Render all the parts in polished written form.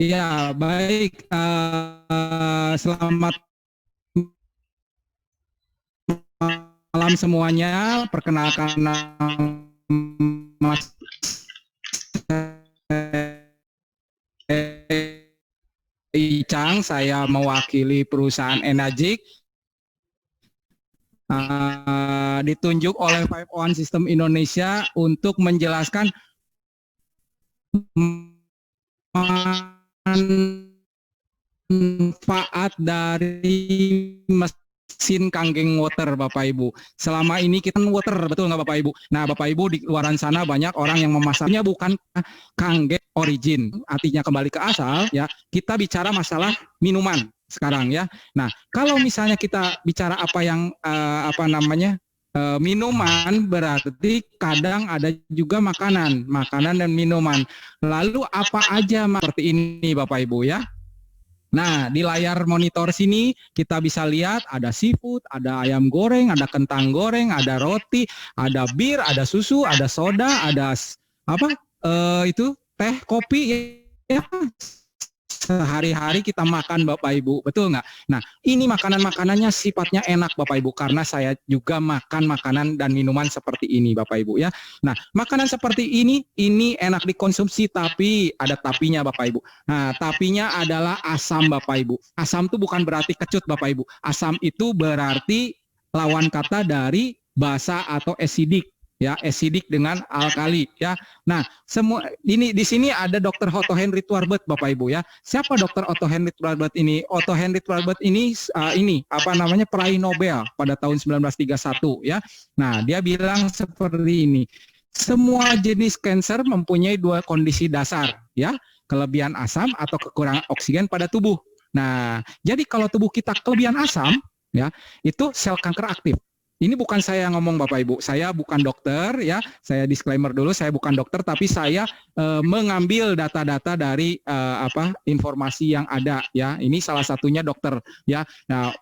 Ya, baik. Selamat malam semuanya. Perkenalkan nama Icang. Saya mewakili perusahaan Enagic. Ditunjuk oleh 501 System Indonesia untuk menjelaskan manfaat dari mesin kanggeng water, Bapak Ibu. Selama ini kita water, betul nggak Bapak Ibu? Nah, Bapak Ibu, di luaran sana banyak orang yang memasarnya bukan kanggeng origin, artinya kembali ke asal, ya. Kita bicara masalah minuman sekarang, ya. Nah, kalau misalnya kita bicara apa yang minuman, berarti kadang ada juga makanan dan minuman. Lalu apa aja seperti ini, Bapak Ibu, ya? Nah, di layar monitor sini kita bisa lihat ada seafood, ada ayam goreng, ada kentang goreng, ada roti, ada bir, ada susu, ada soda, ada apa? Itu teh, kopi, ya. Sehari-hari kita makan, Bapak Ibu, betul nggak? Nah, ini makanan-makanannya sifatnya enak, Bapak Ibu, karena saya juga makan makanan dan minuman seperti ini, Bapak Ibu, ya. Nah, makanan seperti ini enak dikonsumsi, tapi ada tapinya, Bapak Ibu. Nah, tapinya adalah asam, Bapak Ibu. Asam itu bukan berarti kecut, Bapak Ibu. Asam itu berarti lawan kata dari basa atau acidic, ya, acidic dengan alkali, ya. Nah, semua ini di sini ada Dr. Otto Henry Twarbert, Bapak Ibu, ya. Siapa Dr. Otto Henry Twarbert ini? Otto Henry Twarbert ini peraih Nobel pada tahun 1931, ya. Nah, dia bilang seperti ini. Semua jenis kanker mempunyai dua kondisi dasar, ya. Kelebihan asam atau kekurangan oksigen pada tubuh. Nah, jadi kalau tubuh kita kelebihan asam, ya, itu sel kanker aktif. Ini bukan saya ngomong, Bapak Ibu, saya bukan dokter, ya. Saya disclaimer dulu, saya bukan dokter, tapi saya mengambil data-data dari informasi yang ada, ya. Ini salah satunya dokter, ya. Nah,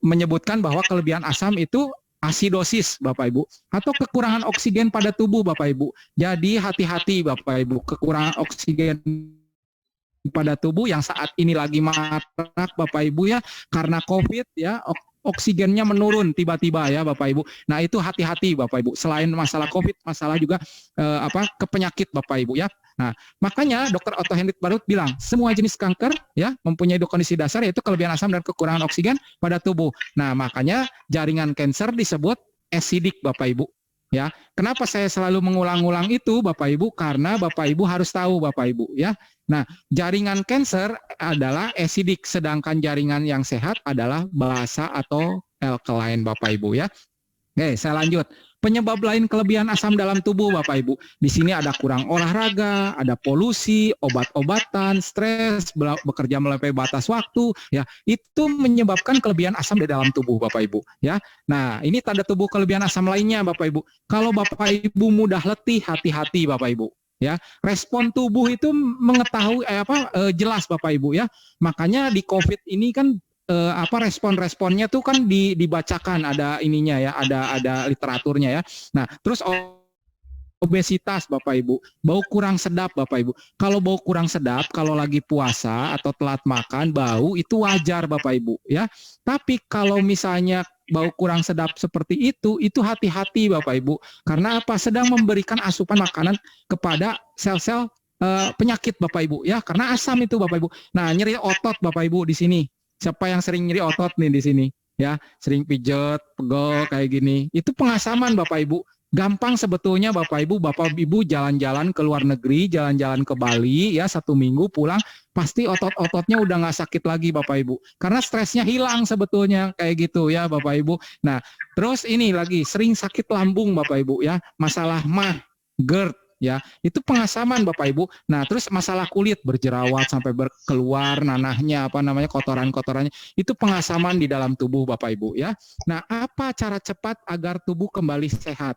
menyebutkan bahwa kelebihan asam itu asidosis, Bapak Ibu, atau kekurangan oksigen pada tubuh, Bapak Ibu. Jadi hati-hati, Bapak Ibu, kekurangan oksigen pada tubuh yang saat ini lagi marak, Bapak Ibu, ya, karena COVID, ya, oksigennya menurun tiba-tiba, ya, Bapak Ibu. Nah, itu hati-hati, Bapak Ibu. Selain masalah COVID, masalah juga kepenyakit, Bapak Ibu, ya. Nah, makanya Dr. Otto Henry Twarbert bilang semua jenis kanker, ya, mempunyai dua kondisi dasar, yaitu kelebihan asam dan kekurangan oksigen pada tubuh. Nah, makanya jaringan kanker disebut acidic, Bapak Ibu. Ya, kenapa saya selalu mengulang-ulang itu, Bapak Ibu? Karena Bapak Ibu harus tahu, Bapak Ibu, ya. Nah, jaringan kanker adalah acidic, sedangkan jaringan yang sehat adalah basa atau alkaline, Bapak Ibu, ya. Oke, saya lanjut. Penyebab lain kelebihan asam dalam tubuh, Bapak Ibu. Di sini ada kurang olahraga, ada polusi, obat-obatan, stres, bekerja melampaui batas waktu, ya. Itu menyebabkan kelebihan asam di dalam tubuh, Bapak Ibu, ya. Nah, ini tanda tubuh kelebihan asam lainnya, Bapak Ibu. Kalau Bapak Ibu mudah letih, hati-hati, Bapak Ibu, ya. Respon tubuh itu mengetahui jelas, Bapak Ibu, ya. Makanya di COVID ini kan respon-responnya tuh kan dibacakan, ada ininya, ya, ada literaturnya, ya. Nah, terus obesitas, Bapak Ibu, bau kurang sedap, Bapak Ibu. Kalau bau kurang sedap, kalau lagi puasa atau telat makan, bau itu wajar, Bapak Ibu, ya. Tapi kalau misalnya bau kurang sedap seperti itu hati-hati, Bapak Ibu. Karena apa? Sedang memberikan asupan makanan kepada sel-sel penyakit, Bapak Ibu, ya. Karena asam itu, Bapak Ibu. Nah, nyeri otot, Bapak Ibu, di sini. Siapa yang sering nyeri otot nih di sini, ya, sering pijet, pegel kayak gini, itu pengasaman, Bapak Ibu. Gampang sebetulnya, Bapak Ibu jalan-jalan ke luar negeri, jalan-jalan ke Bali, ya, 1 minggu pulang, pasti otot-ototnya udah nggak sakit lagi, Bapak Ibu, karena stresnya hilang sebetulnya, kayak gitu, ya, Bapak Ibu. Nah, terus ini lagi sering sakit lambung, Bapak Ibu, ya, masalah mah, GERD, ya, itu pengasaman, Bapak Ibu. Nah, terus masalah kulit berjerawat sampai keluar nanahnya, kotoran-kotorannya, itu pengasaman di dalam tubuh, Bapak Ibu, ya. Nah, apa cara cepat agar tubuh kembali sehat?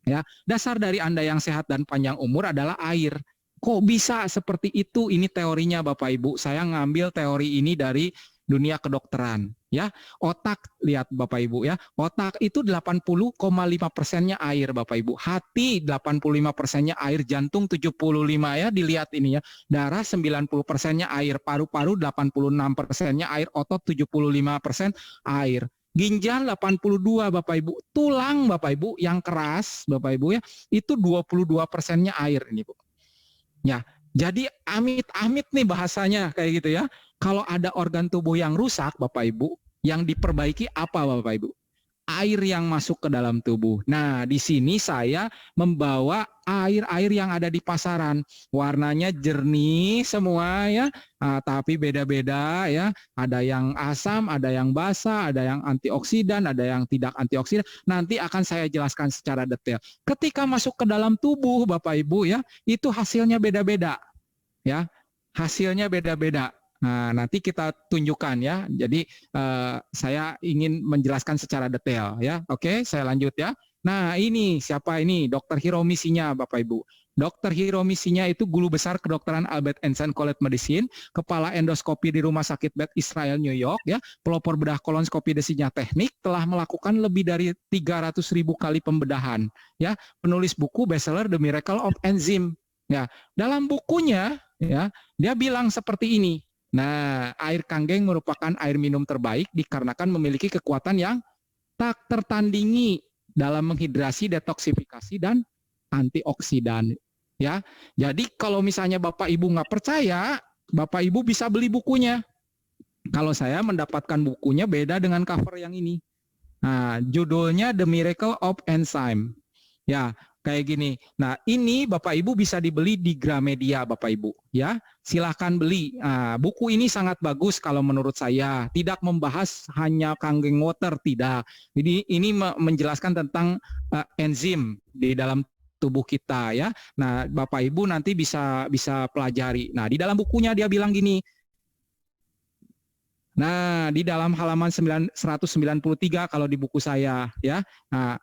Ya, dasar dari Anda yang sehat dan panjang umur adalah air. Kok bisa seperti itu? Ini teorinya, Bapak Ibu. Saya ngambil teori ini dari dunia kedokteran ya. Otak, lihat Bapak Ibu ya, otak itu 80,5%-nya air Bapak Ibu, hati 85%-nya air, jantung 75 ya, dilihat ini ya, darah 90%-nya air, paru-paru 86%-nya air, otot 75% air, ginjal 82 Bapak Ibu, tulang Bapak Ibu yang keras Bapak Ibu ya, itu 22%-nya air ini Bu. Ya, jadi amit-amit nih bahasanya kayak gitu ya. Kalau ada organ tubuh yang rusak Bapak Ibu, yang diperbaiki apa Bapak Ibu? Air yang masuk ke dalam tubuh. Nah, di sini saya membawa air-air yang ada di pasaran. Warnanya jernih semua ya, tapi beda-beda ya. Ada yang asam, ada yang basa, ada yang antioksidan, ada yang tidak antioksidan. Nanti akan saya jelaskan secara detail. Ketika masuk ke dalam tubuh Bapak Ibu ya, itu hasilnya beda-beda ya. Hasilnya beda-beda. Nah, nanti kita tunjukkan ya. Jadi saya ingin menjelaskan secara detail ya. Oke, saya lanjut ya. Nah, ini siapa ini? Dr. Hiromisinya Bapak Ibu. Dr. Hiromisinya itu guru besar kedokteran Albert Einstein College Medicine, kepala endoskopi di Rumah Sakit Beth Israel New York ya, pelopor bedah kolonskopi desinya teknik, telah melakukan lebih dari 300.000 kali pembedahan ya, penulis buku bestseller The Miracle of Enzyme ya. Dalam bukunya ya, dia bilang seperti ini. Nah, air kanggeng merupakan air minum terbaik dikarenakan memiliki kekuatan yang tak tertandingi dalam menghidrasi, detoksifikasi, dan antioksidan. Ya, jadi kalau misalnya Bapak Ibu nggak percaya, Bapak Ibu bisa beli bukunya. Kalau saya mendapatkan bukunya beda dengan cover yang ini. Nah, judulnya The Miracle of Enzyme. Ya, kayak gini. Nah, ini Bapak Ibu bisa dibeli di Gramedia Bapak Ibu ya. Silahkan beli. Nah, buku ini sangat bagus kalau menurut saya. Tidak membahas hanya kanggeng water, tidak. Jadi ini menjelaskan tentang enzim di dalam tubuh kita ya. Nah, Bapak Ibu nanti bisa pelajari. Nah, di dalam bukunya dia bilang gini. Nah, di dalam halaman 193 kalau di buku saya ya. Nah,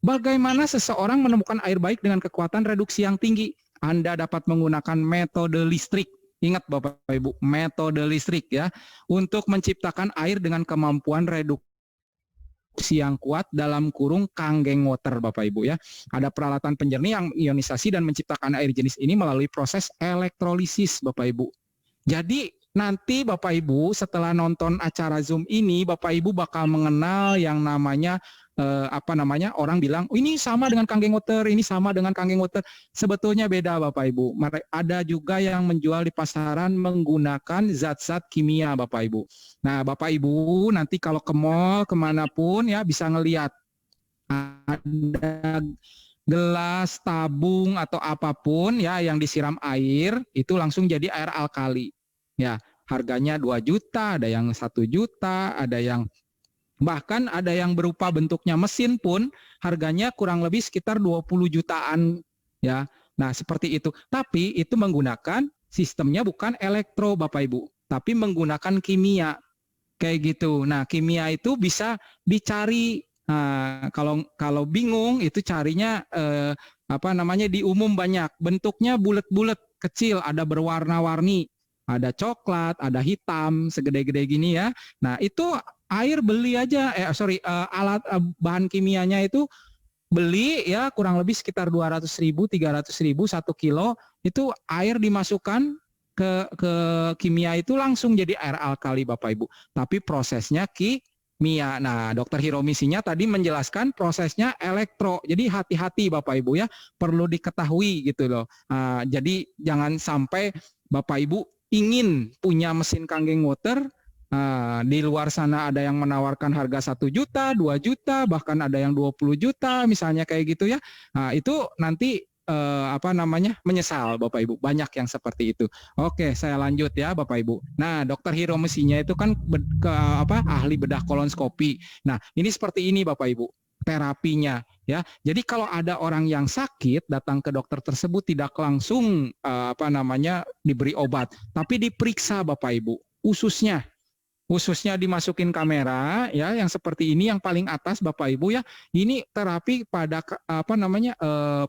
bagaimana seseorang menemukan air baik dengan kekuatan reduksi yang tinggi? Anda dapat menggunakan metode listrik. Ingat Bapak Ibu, metode listrik ya, untuk menciptakan air dengan kemampuan reduksi yang kuat dalam kurung kanggeng water Bapak Ibu ya. Ada peralatan penjernih yang ionisasi dan menciptakan air jenis ini melalui proses elektrolisis Bapak Ibu. Jadi nanti Bapak Ibu setelah nonton acara Zoom ini, Bapak Ibu bakal mengenal yang namanya orang bilang oh, ini sama dengan kanggeng water, ini sama dengan kanggeng water. Sebetulnya beda Bapak Ibu. Ada juga yang menjual di pasaran menggunakan zat-zat kimia Bapak Ibu. Nah Bapak Ibu nanti kalau ke mall kemanapun ya bisa ngelihat ada gelas, tabung atau apapun ya yang disiram air itu langsung jadi air alkali. Ya, harganya 2 juta, ada yang 1 juta, ada yang bahkan ada yang berupa bentuknya mesin pun harganya kurang lebih sekitar 20 jutaan ya. Nah, seperti itu. Tapi itu menggunakan sistemnya bukan elektro Bapak Ibu, tapi menggunakan kimia. Kayak gitu. Nah, kimia itu bisa dicari. Nah, kalau bingung itu carinya di umum banyak. Bentuknya bulat-bulat kecil, ada berwarna-warni. Ada coklat, ada hitam, segede-gede gini ya. Nah, itu air beli aja, alat bahan kimianya itu beli ya kurang lebih sekitar 200.000, 300.000 1 kilo. Itu air dimasukkan ke kimia itu langsung jadi air alkali Bapak Ibu. Tapi prosesnya kimia. Nah, Dr. Hiromisinya tadi menjelaskan prosesnya elektro. Jadi hati-hati Bapak Ibu ya, perlu diketahui gitu loh. Jadi jangan sampai Bapak Ibu ingin punya mesin kanggeng water, di luar sana ada yang menawarkan harga 1 juta, 2 juta, bahkan ada yang 20 juta misalnya kayak gitu ya. Nah, itu nanti menyesal Bapak Ibu. Banyak yang seperti itu. Oke, saya lanjut ya Bapak Ibu. Nah, Dr. Hiromisinya itu kan ahli bedah kolonskopi. Nah, ini seperti ini Bapak Ibu terapinya ya. Jadi kalau ada orang yang sakit datang ke dokter tersebut tidak langsung diberi obat, tapi diperiksa Bapak Ibu. Ususnya dimasukin kamera ya, yang seperti ini yang paling atas Bapak Ibu ya. Ini terapi pada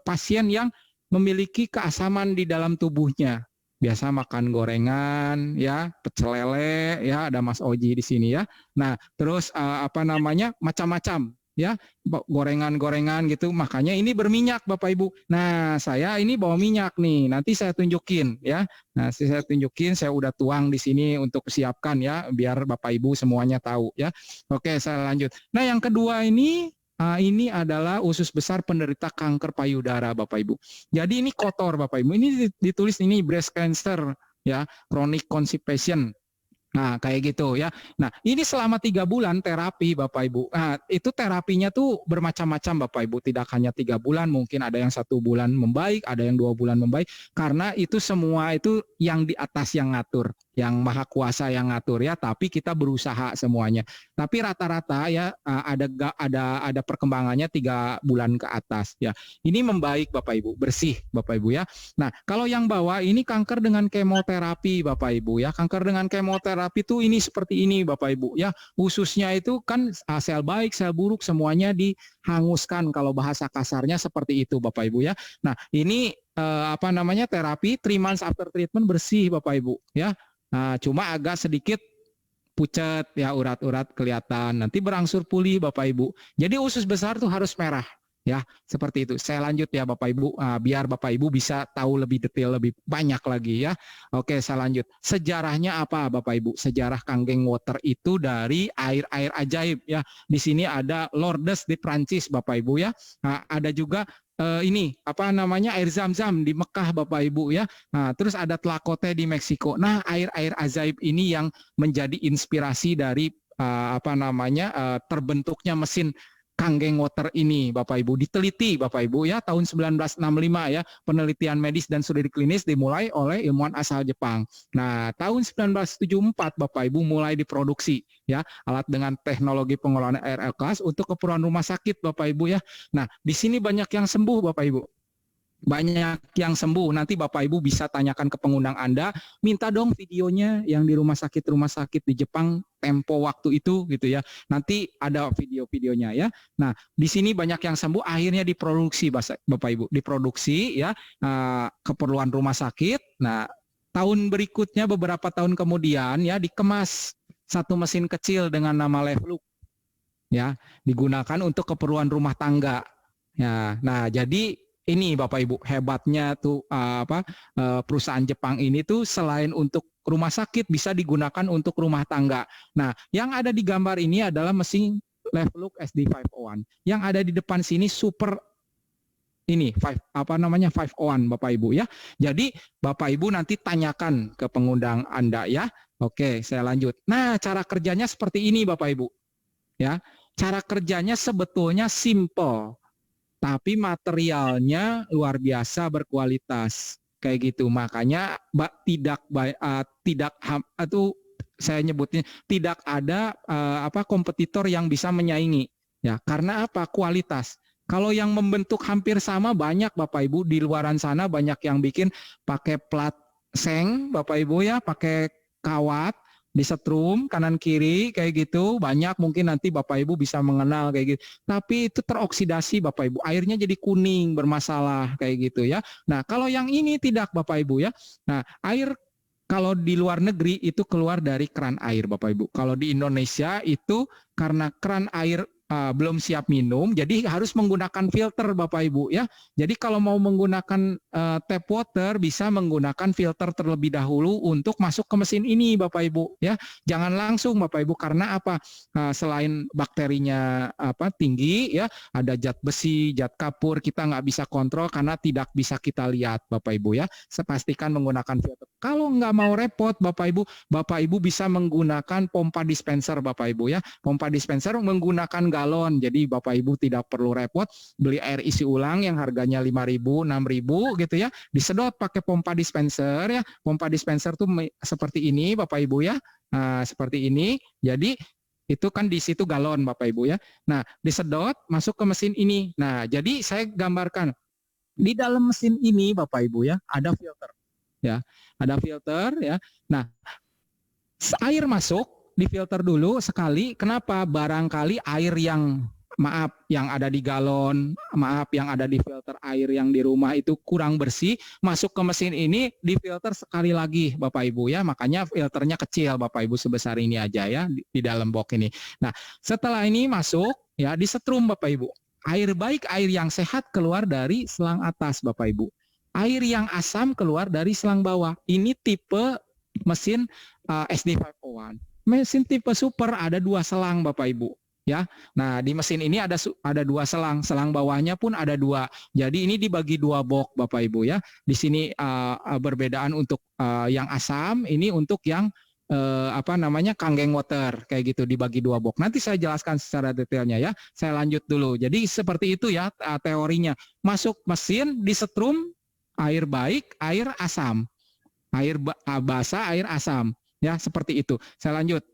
pasien yang memiliki keasaman di dalam tubuhnya. biasa makan gorengan ya, pecel lele ya, ada Mas Oji di sini ya. Nah, terus apa namanya? Macam-macam ya, gorengan-gorengan gitu. Makanya ini berminyak Bapak Ibu. Nah, saya ini bawa minyak nih. Nanti saya tunjukin ya. Nah, saya tunjukin, saya udah tuang di sini untuk siapkan ya, biar Bapak Ibu semuanya tahu ya. Oke, saya lanjut. Nah, yang kedua ini adalah usus besar penderita kanker payudara, Bapak Ibu. Jadi ini kotor, Bapak Ibu. Ini ditulis ini breast cancer, ya, chronic constipation. Nah, kayak gitu ya. Nah, ini selama 3 bulan terapi Bapak Ibu. Nah, itu terapinya tuh bermacam-macam Bapak Ibu. Tidak hanya 3 bulan, mungkin ada yang 1 bulan membaik, ada yang 2 bulan membaik. Karena itu semua itu yang di atas yang ngatur, yang maha kuasa yang ngatur ya. Tapi kita berusaha semuanya. Tapi rata-rata ya ada perkembangannya 3 bulan ke atas ya. Ini membaik Bapak Ibu, bersih Bapak Ibu ya. Nah, kalau yang bawah ini kanker dengan kemoterapi Bapak Ibu ya. Kanker dengan kemoterapi itu ini seperti ini Bapak Ibu ya. Ususnya itu kan sel baik, sel buruk semuanya dihanguskan, kalau bahasa kasarnya seperti itu Bapak Ibu ya. Nah, ini apa namanya, terapi 3 months after treatment bersih Bapak Ibu ya. Nah, cuma agak sedikit pucat ya, urat-urat kelihatan, nanti berangsur pulih Bapak Ibu. Jadi usus besar tuh harus merah ya, seperti itu. Saya lanjut ya Bapak Ibu, biar Bapak Ibu bisa tahu lebih detail, lebih banyak lagi ya. Oke, saya lanjut. Sejarahnya apa Bapak Ibu? Sejarah Kanggeng Water itu dari air-air ajaib ya. Di sini ada Lourdes di Prancis Bapak Ibu ya. Nah, ada juga ini apa namanya, air Zam-Zam di Mekah Bapak Ibu ya. Nah, terus ada Tlacote di Meksiko. Nah, air-air ajaib ini yang menjadi inspirasi dari apa namanya, terbentuknya mesin Kanggeng Water ini Bapak Ibu. Diteliti Bapak Ibu ya, tahun 1965 ya, penelitian medis dan studi klinis dimulai oleh ilmuwan asal Jepang. Nah, tahun 1974 Bapak Ibu mulai diproduksi ya, alat dengan teknologi pengolahan air kelas untuk keperluan rumah sakit Bapak Ibu ya. Nah, di sini banyak yang sembuh Bapak Ibu. Banyak yang sembuh. Nanti Bapak Ibu bisa tanyakan ke pengundang Anda, minta dong videonya yang di rumah sakit di Jepang tempo waktu itu gitu ya. Nanti ada video-videonya ya. Nah, di sini banyak yang sembuh, akhirnya diproduksi Bapak Ibu, diproduksi ya, keperluan rumah sakit. Nah, tahun berikutnya beberapa tahun kemudian ya, dikemas satu mesin kecil dengan nama Levluk ya, digunakan untuk keperluan rumah tangga. Ya, nah jadi ini Bapak Ibu, hebatnya tuh perusahaan Jepang ini tuh selain untuk rumah sakit bisa digunakan untuk rumah tangga. Nah, yang ada di gambar ini adalah mesin Levluk SD501. Yang ada di depan sini super ini 501 Bapak Ibu ya. Jadi Bapak Ibu nanti tanyakan ke pengundang Anda ya. Oke, saya lanjut. Nah, cara kerjanya seperti ini Bapak Ibu. Ya. Cara kerjanya sebetulnya simple, tapi materialnya luar biasa berkualitas kayak gitu. Makanya saya nyebutnya tidak ada kompetitor yang bisa menyaingi ya, karena apa? Kualitas. Kalau yang membentuk hampir sama banyak Bapak Ibu, di luaran sana banyak yang bikin pakai plat seng Bapak Ibu ya, pakai kawat disetrum kanan kiri kayak gitu, banyak, mungkin nanti Bapak Ibu bisa mengenal kayak gitu. Tapi itu teroksidasi Bapak Ibu, airnya jadi kuning bermasalah kayak gitu ya. Nah, kalau yang ini tidak Bapak Ibu ya. Nah, air kalau di luar negeri itu keluar dari keran air Bapak Ibu. Kalau di Indonesia itu karena keran air belum siap minum, jadi harus menggunakan filter Bapak Ibu ya. Jadi kalau mau menggunakan tap water bisa menggunakan filter terlebih dahulu untuk masuk ke mesin ini Bapak Ibu ya. Jangan langsung Bapak Ibu, karena apa? Selain bakterinya tinggi ya, ada zat besi, zat kapur, kita nggak bisa kontrol karena tidak bisa kita lihat Bapak Ibu ya. Pastikan menggunakan filter. Kalau nggak mau repot Bapak Ibu bisa menggunakan pompa dispenser Bapak Ibu ya. Pompa dispenser menggunakan galon, jadi Bapak Ibu tidak perlu repot beli air isi ulang yang harganya 5.000, 6.000 gitu ya, disedot pakai pompa dispenser ya. Pompa dispenser tuh seperti ini Bapak Ibu ya, seperti ini. Jadi itu kan di situ galon Bapak Ibu ya. Nah, disedot masuk ke mesin ini. Nah, jadi saya gambarkan di dalam mesin ini Bapak Ibu ya, ada filter ya, ada filter ya. Nah, air masuk di filter dulu sekali. Kenapa? Barangkali air yang maaf yang ada di galon, maaf yang ada di filter air yang di rumah itu kurang bersih, masuk ke mesin ini difilter sekali lagi Bapak Ibu ya, makanya filternya kecil Bapak Ibu sebesar ini aja ya di dalam box ini. Nah setelah ini masuk ya disetrum Bapak Ibu, air baik air yang sehat keluar dari selang atas Bapak Ibu, air yang asam keluar dari selang bawah. Ini tipe mesin SD501. Mesin tipe super ada 2 selang Bapak Ibu ya. Nah, di mesin ini ada 2 selang, selang bawahnya pun ada 2. Jadi ini dibagi 2 box Bapak Ibu ya. Di sini berbedaan untuk yang asam, ini untuk yang kangen water kayak gitu dibagi 2 box. Nanti saya jelaskan secara detailnya ya. Saya lanjut dulu. Jadi seperti itu ya teorinya. Masuk mesin disetrum air baik, air asam. Air basah, air asam. Ya, seperti itu. Saya lanjut.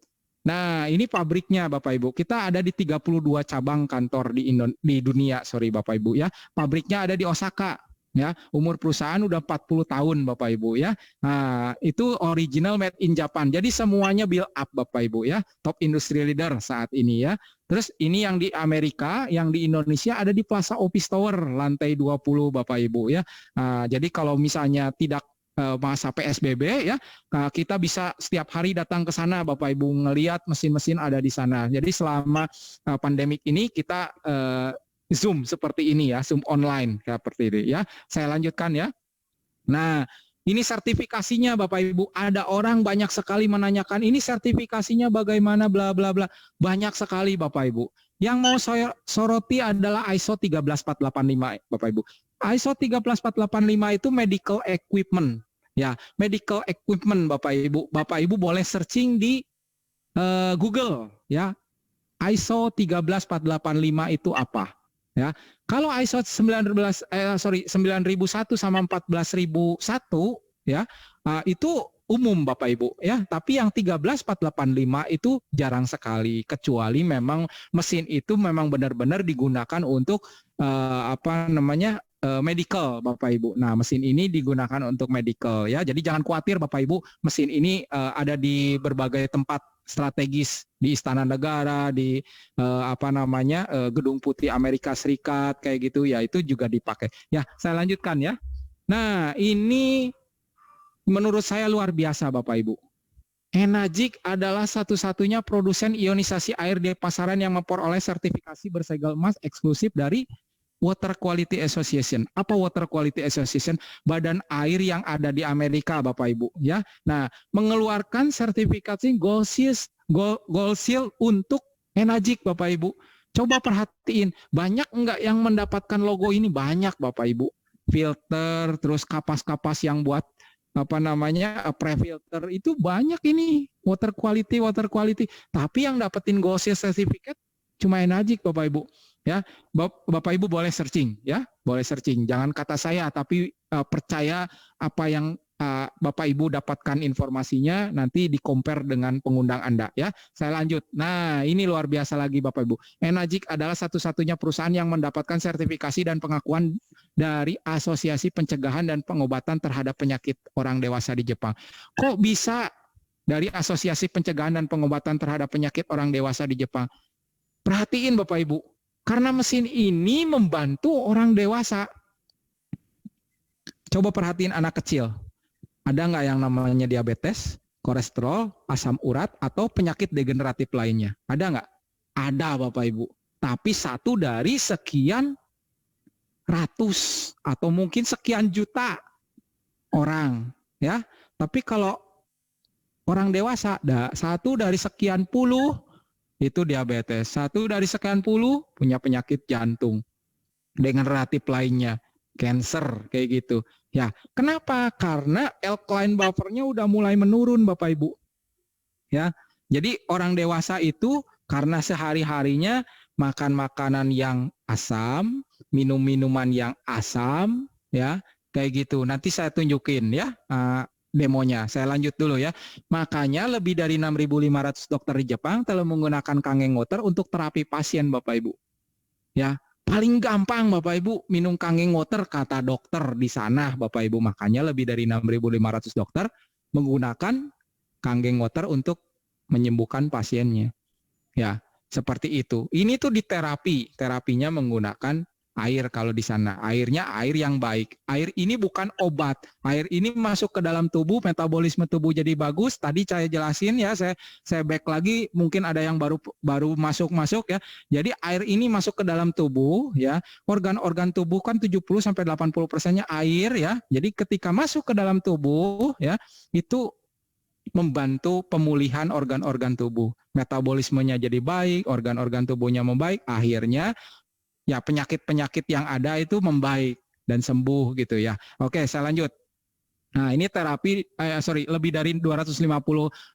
Nah, ini pabriknya Bapak Ibu. Kita ada di 32 cabang kantor di dunia, sorry Bapak Ibu ya. Pabriknya ada di Osaka. Ya, umur perusahaan udah 40 tahun Bapak Ibu ya. Nah, itu original made in Japan. Jadi semuanya build up Bapak Ibu ya. Top industry leader saat ini ya. Terus ini yang di Amerika, yang di Indonesia ada di Plaza Office Tower lantai 20 Bapak Ibu ya. Nah, jadi kalau misalnya tidak masa PSBB ya, kita bisa setiap hari datang ke sana Bapak Ibu ngelihat mesin-mesin ada di sana. Jadi selama pandemik ini kita Zoom seperti ini ya, Zoom online seperti ini ya. Saya lanjutkan ya. Nah, ini sertifikasinya Bapak Ibu. Ada orang banyak sekali menanyakan ini sertifikasinya bagaimana bla bla bla. Banyak sekali Bapak Ibu. Yang mau saya soroti adalah ISO 13485 Bapak Ibu. ISO 13485 itu medical equipment. Ya, medical equipment Bapak Ibu. Bapak Ibu boleh searching di Google ya. ISO 13485 itu apa? Ya. Kalau ISO 9001 sama 14001 ya, itu umum Bapak Ibu ya, tapi yang 13485 itu jarang sekali, kecuali memang mesin itu memang benar-benar digunakan untuk medical Bapak Ibu. Nah, mesin ini digunakan untuk medical ya. Jadi jangan khawatir Bapak Ibu, mesin ini ada di berbagai tempat strategis di Istana Negara, di Gedung Putih Amerika Serikat kayak gitu ya, itu juga dipakai. Ya, saya lanjutkan ya. Nah, ini menurut saya luar biasa Bapak Ibu. Enagic adalah satu-satunya produsen ionisasi air di pasaran yang memperoleh sertifikasi bersegel emas eksklusif dari Water Quality Association. Apa Water Quality Association? Badan air yang ada di Amerika, Bapak Ibu. Ya, nah mengeluarkan sertifikasi Gold Seal untuk Enagic, Bapak Ibu. Coba perhatiin, banyak enggak yang mendapatkan logo ini? Banyak, Bapak Ibu. Filter, terus kapas-kapas yang buat pre-filter itu banyak ini. Water quality. Tapi yang dapetin Gold Seal Certificate cuma Enagic, Bapak Ibu. Ya, Bapak Ibu boleh searching ya, boleh searching. Jangan kata saya, tapi percaya apa yang Bapak Ibu dapatkan informasinya, nanti di-compare dengan pengundang Anda ya. Saya lanjut. Nah, ini luar biasa lagi Bapak Ibu. Enagic adalah satu-satunya perusahaan yang mendapatkan sertifikasi dan pengakuan dari Asosiasi Pencegahan dan Pengobatan Terhadap Penyakit Orang Dewasa di Jepang. Kok bisa dari Asosiasi Pencegahan dan Pengobatan Terhadap Penyakit Orang Dewasa di Jepang? Perhatiin Bapak Ibu. Karena mesin ini membantu orang dewasa. Coba perhatiin anak kecil. Ada nggak yang namanya diabetes, kolesterol, asam urat, atau penyakit degeneratif lainnya? Ada nggak? Ada Bapak Ibu. Tapi satu dari sekian ratus atau mungkin sekian juta orang. Ya. Tapi kalau orang dewasa, satu dari sekian puluh itu diabetes. Satu dari sekian puluh punya penyakit jantung, degeneratif lainnya, cancer kayak gitu. Ya, kenapa? Karena alkaline buffernya udah mulai menurun Bapak Ibu. Ya, jadi orang dewasa itu karena sehari-harinya makan makanan yang asam, minum minuman yang asam, ya kayak gitu. Nanti saya tunjukin ya. Demonya. Saya lanjut dulu ya. Makanya lebih dari 6.500 dokter di Jepang telah menggunakan Kangen Water untuk terapi pasien Bapak Ibu. Ya, paling gampang Bapak Ibu minum Kangen Water kata dokter di sana Bapak Ibu. Makanya lebih dari 6.500 dokter menggunakan Kangen Water untuk menyembuhkan pasiennya. Ya. Seperti itu. Ini tuh di terapi. Terapinya menggunakan air kalau di sana. Airnya air yang baik. Air ini bukan obat. Air ini masuk ke dalam tubuh, metabolisme tubuh jadi bagus. Tadi saya jelasin ya, saya back lagi, mungkin ada yang baru masuk ya. Jadi air ini masuk ke dalam tubuh ya. Organ-organ tubuh kan 70 sampai 80%-nya air ya. Jadi ketika masuk ke dalam tubuh ya, itu membantu pemulihan organ-organ tubuh. Metabolismenya jadi baik, organ-organ tubuhnya membaik, akhirnya ya penyakit-penyakit yang ada itu membaik dan sembuh gitu ya. Oke, saya lanjut. Nah, ini terapi lebih dari 250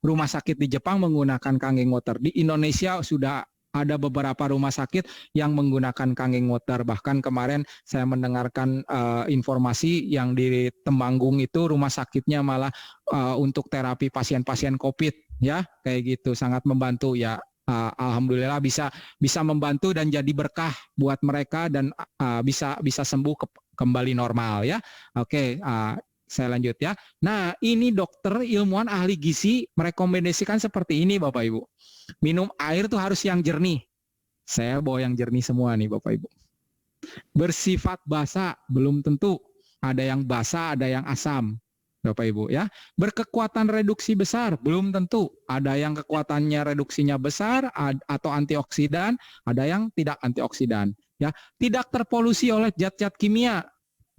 rumah sakit di Jepang menggunakan Kangen Water. Di Indonesia sudah ada beberapa rumah sakit yang menggunakan Kangen Water. Bahkan kemarin saya mendengarkan informasi yang di Temanggung itu rumah sakitnya malah untuk terapi pasien-pasien COVID ya, kayak gitu, sangat membantu ya. Alhamdulillah bisa membantu dan jadi berkah buat mereka dan bisa sembuh kembali normal ya. Oke, saya lanjut ya. Nah, ini dokter ilmuwan ahli gizi merekomendasikan seperti ini Bapak Ibu. Minum air tuh harus yang jernih. Saya bawa yang jernih semua nih Bapak Ibu. Bersifat basa belum tentu. Ada yang basa, ada yang asam. Bapak Ibu ya. Berkekuatan reduksi besar belum tentu. Ada yang kekuatannya reduksinya besar atau antioksidan, ada yang tidak antioksidan ya. Tidak terpolusi oleh zat-zat kimia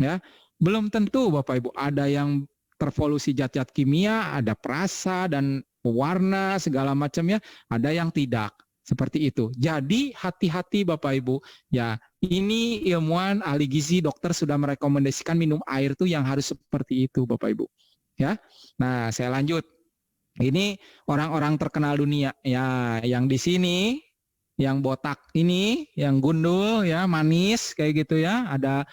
ya. Belum tentu Bapak Ibu. Ada yang terpolusi zat-zat kimia, ada perasa dan pewarna segala macamnya, ada yang tidak. Seperti itu. Jadi hati-hati Bapak Ibu. Ya, ini ilmuwan ahli gizi dokter sudah merekomendasikan minum air tuh yang harus seperti itu Bapak Ibu. Ya. Nah, saya lanjut. Ini orang-orang terkenal dunia ya, yang di sini yang botak ini, yang gundul ya, manis kayak gitu ya. Ada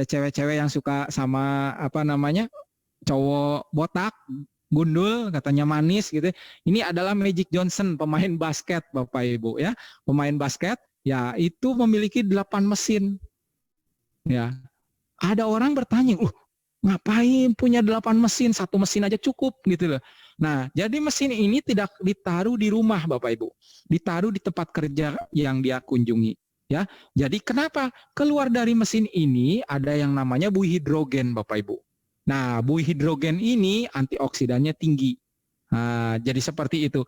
cewek-cewek yang suka sama apa namanya? Cowok botak, gundul, katanya manis gitu. Ini adalah Magic Johnson, pemain basket Bapak Ibu ya. Pemain basket ya itu memiliki 8 mesin. Ya. Ada orang bertanya, ngapain punya 8 mesin? Satu mesin aja cukup gitu loh. Nah, jadi mesin ini tidak ditaruh di rumah Bapak Ibu. Ditaruh di tempat kerja yang dia kunjungi. Ya, jadi kenapa? Keluar dari mesin ini ada yang namanya buih hidrogen Bapak Ibu. Nah, buih hidrogen ini antioksidannya tinggi. Nah, jadi seperti itu.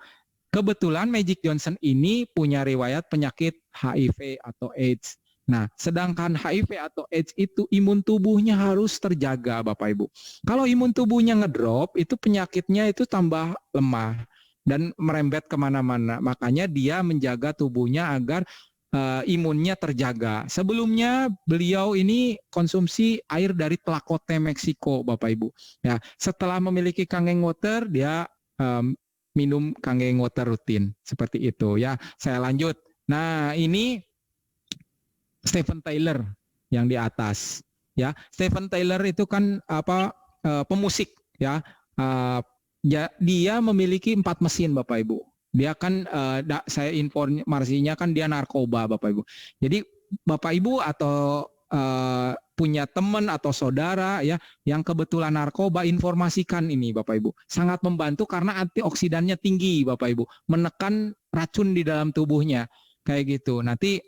Kebetulan Magic Johnson ini punya riwayat penyakit HIV atau AIDS. Nah, sedangkan HIV atau AIDS itu imun tubuhnya harus terjaga Bapak Ibu. Kalau imun tubuhnya ngedrop, itu penyakitnya itu tambah lemah dan merembet kemana-mana. Makanya dia menjaga tubuhnya agar imunnya terjaga. Sebelumnya beliau ini konsumsi air dari Tlacote, Meksiko, Bapak Ibu. Ya, setelah memiliki Kangen Water, dia minum Kangen Water rutin seperti itu. Ya, saya lanjut. Nah, ini Steven Tyler yang di atas. Ya, Steven Tyler itu kan pemusik ya. Dia memiliki 4 mesin Bapak Ibu. Dia kan saya informasinya kan dia narkoba Bapak Ibu. Jadi Bapak Ibu atau punya teman atau saudara ya yang kebetulan narkoba, informasikan ini Bapak Ibu. Sangat membantu karena antioksidannya tinggi Bapak Ibu, menekan racun di dalam tubuhnya kayak gitu. Nanti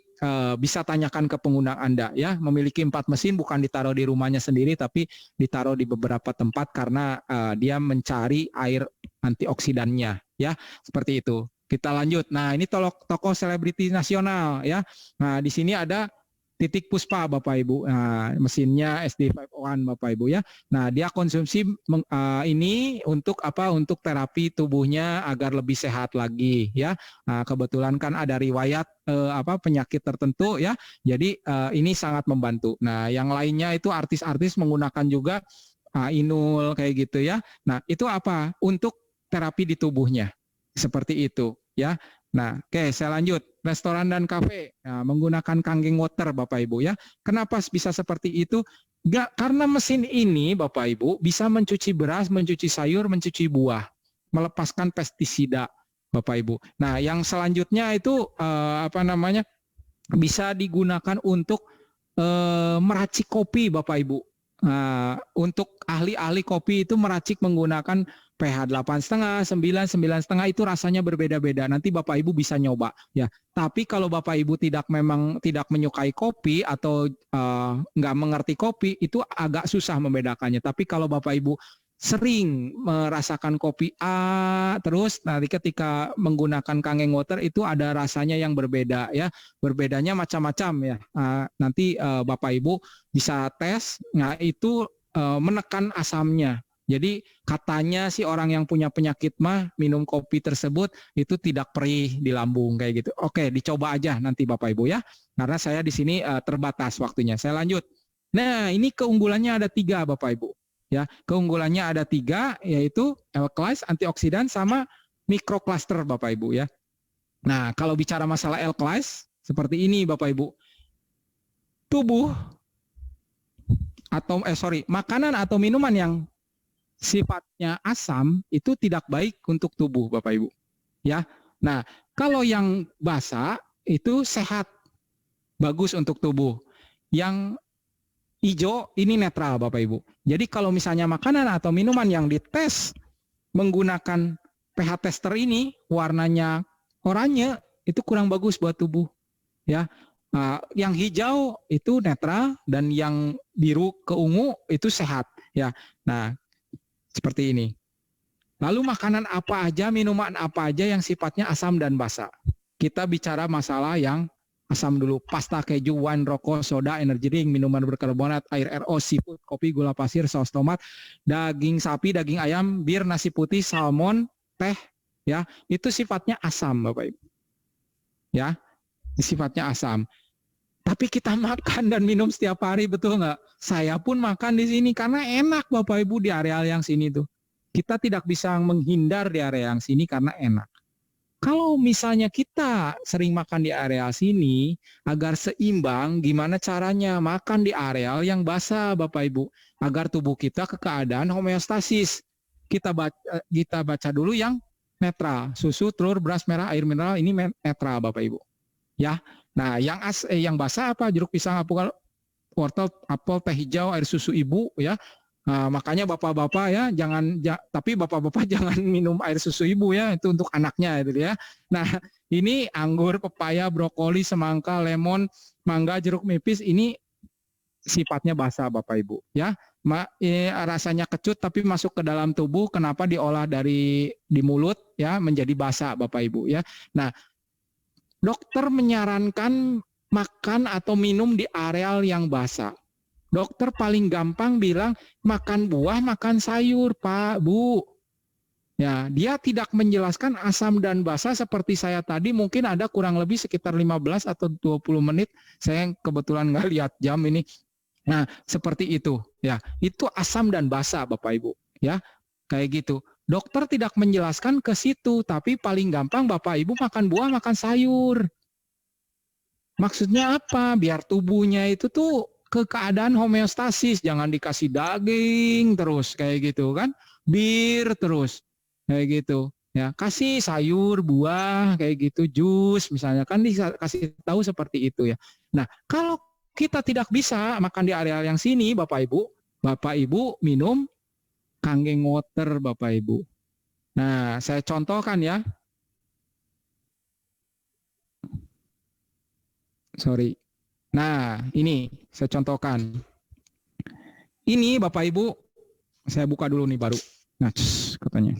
bisa tanyakan ke pengguna Anda ya. Memiliki 4 mesin bukan ditaruh di rumahnya sendiri tapi ditaruh di beberapa tempat karena dia mencari air antioksidannya ya, seperti itu. Kita lanjut. Nah, ini tokoh selebriti nasional ya. Nah, di sini ada Titik Puspa Bapak Ibu. Nah, mesinnya SD501 Bapak Ibu ya. Nah, dia konsumsi ini untuk apa? Untuk terapi tubuhnya agar lebih sehat lagi ya. Nah, kebetulan kan ada riwayat penyakit tertentu ya. Jadi ini sangat membantu. Nah, yang lainnya itu artis-artis menggunakan juga Inul kayak gitu ya. Nah, itu apa? Untuk terapi di tubuhnya. Seperti itu ya. Nah, oke, saya lanjut. Restoran dan kafe menggunakan Kangen Water Bapak Ibu ya. Kenapa bisa seperti itu? Karena mesin ini Bapak Ibu bisa mencuci beras, mencuci sayur, mencuci buah, melepaskan pestisida Bapak Ibu. Nah, yang selanjutnya itu bisa digunakan untuk meracik kopi Bapak Ibu. Untuk ahli-ahli kopi itu meracik menggunakan pH 8,5, 9, 9,5 itu rasanya berbeda-beda. Nanti Bapak Ibu bisa nyoba ya. Tapi kalau Bapak Ibu memang tidak menyukai kopi atau nggak mengerti kopi, itu agak susah membedakannya. Tapi kalau Bapak Ibu sering merasakan kopi A, terus nanti ketika menggunakan Kangen Water itu ada rasanya yang berbeda ya. Berbedanya macam-macam ya. Nanti Bapak Ibu bisa tes. Nah itu menekan asamnya. Jadi katanya sih orang yang punya penyakit mah minum kopi tersebut itu tidak perih di lambung kayak gitu. Oke, dicoba aja nanti Bapak Ibu ya. Karena saya di sini terbatas waktunya. Saya lanjut. Nah, ini keunggulannya ada 3 Bapak Ibu. Ya, keunggulannya ada 3 yaitu alkalis, antioksidan sama mikrokluster Bapak Ibu ya. Nah, kalau bicara masalah alkalis seperti ini Bapak Ibu. Tubuh atau makanan atau minuman yang sifatnya asam itu tidak baik untuk tubuh Bapak Ibu. Ya. Nah, kalau yang basa itu sehat, bagus untuk tubuh. Yang hijau ini netral Bapak Ibu. Jadi kalau misalnya makanan atau minuman yang dites menggunakan pH tester ini warnanya oranye itu kurang bagus buat tubuh. Ya. Yang hijau itu netral dan yang biru ke ungu itu sehat. Ya. Nah, seperti ini. Lalu makanan apa aja, minuman apa aja yang sifatnya asam dan basa. Kita bicara masalah yang asam dulu. Pasta keju, wine, rokok, soda, energi drink, minuman berkarbonat, air RO, seafood, kopi, gula pasir, saus tomat, daging sapi, daging ayam, bir, nasi putih, salmon, teh, ya, itu sifatnya asam, Bapak Ibu. Ya, sifatnya asam. Tapi kita makan dan minum setiap hari, betul nggak? Saya pun makan di sini karena enak Bapak Ibu di areal yang sini tuh. Kita tidak bisa menghindar di area yang sini karena enak. Kalau misalnya kita sering makan di areal sini, agar seimbang, gimana caranya makan di areal yang basah Bapak Ibu, agar tubuh kita ke keadaan homeostasis. Kita baca dulu yang netral, susu, telur, beras merah, air mineral ini netral Bapak Ibu. Ya, nah yang basah apa? Jeruk, pisang, alpukat, wortel, apel, teh hijau, air susu ibu ya. Nah, makanya bapak-bapak ya tapi bapak-bapak jangan minum air susu ibu ya, itu untuk anaknya itu ya. Nah, ini anggur, pepaya, brokoli, semangka, lemon, mangga, jeruk nipis ini sifatnya basah Bapak Ibu ya. Rasanya kecut tapi masuk ke dalam tubuh, kenapa diolah di mulut ya menjadi basah Bapak Ibu ya. Nah, dokter menyarankan makan atau minum di areal yang basah. Dokter paling gampang bilang makan buah, makan sayur, Pak, Bu. Ya, dia tidak menjelaskan asam dan basa seperti saya tadi, mungkin ada kurang lebih sekitar 15 atau 20 menit. Saya kebetulan nggak lihat jam ini. Nah, seperti itu. Ya, itu asam dan basa, Bapak Ibu. Ya, kayak gitu. Dokter tidak menjelaskan ke situ, tapi paling gampang Bapak Ibu makan buah, makan sayur. Maksudnya apa? Biar tubuhnya itu tuh ke keadaan homeostasis, jangan dikasih daging terus kayak gitu kan, bir terus kayak gitu ya, kasih sayur, buah kayak gitu, jus misalnya kan dikasih tahu seperti itu ya. Nah, kalau kita tidak bisa makan di area yang sini Bapak Ibu minum Kangen Water Bapak Ibu. Nah, saya contohkan ya. Sorry. Nah, ini saya contohkan. Ini Bapak Ibu, saya buka dulu nih baru. Nah, katanya.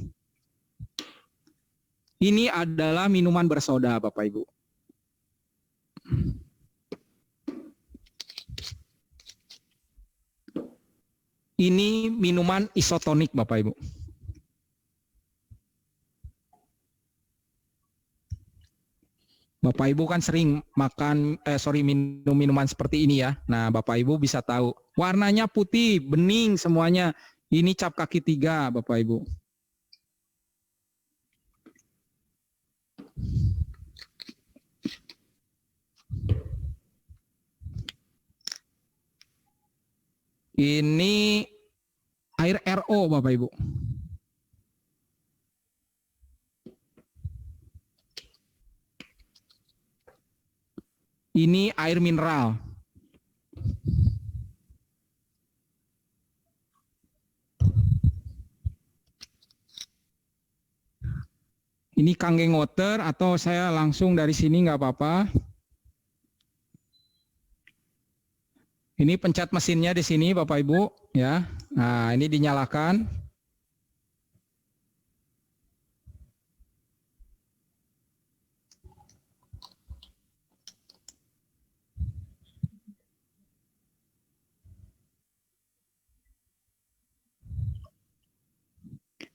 Ini adalah minuman bersoda Bapak Ibu. Ini minuman isotonik Bapak Ibu. Bapak Ibu kan sering minum minuman seperti ini ya. Nah, Bapak Ibu bisa tahu. Warnanya putih, bening semuanya. Ini cap kaki 3 Bapak Ibu. Ini air RO Bapak Ibu. Ini air mineral. Ini Kangen Water atau saya langsung dari sini nggak apa-apa. Ini pencet mesinnya di sini Bapak Ibu ya. Nah, ini dinyalakan.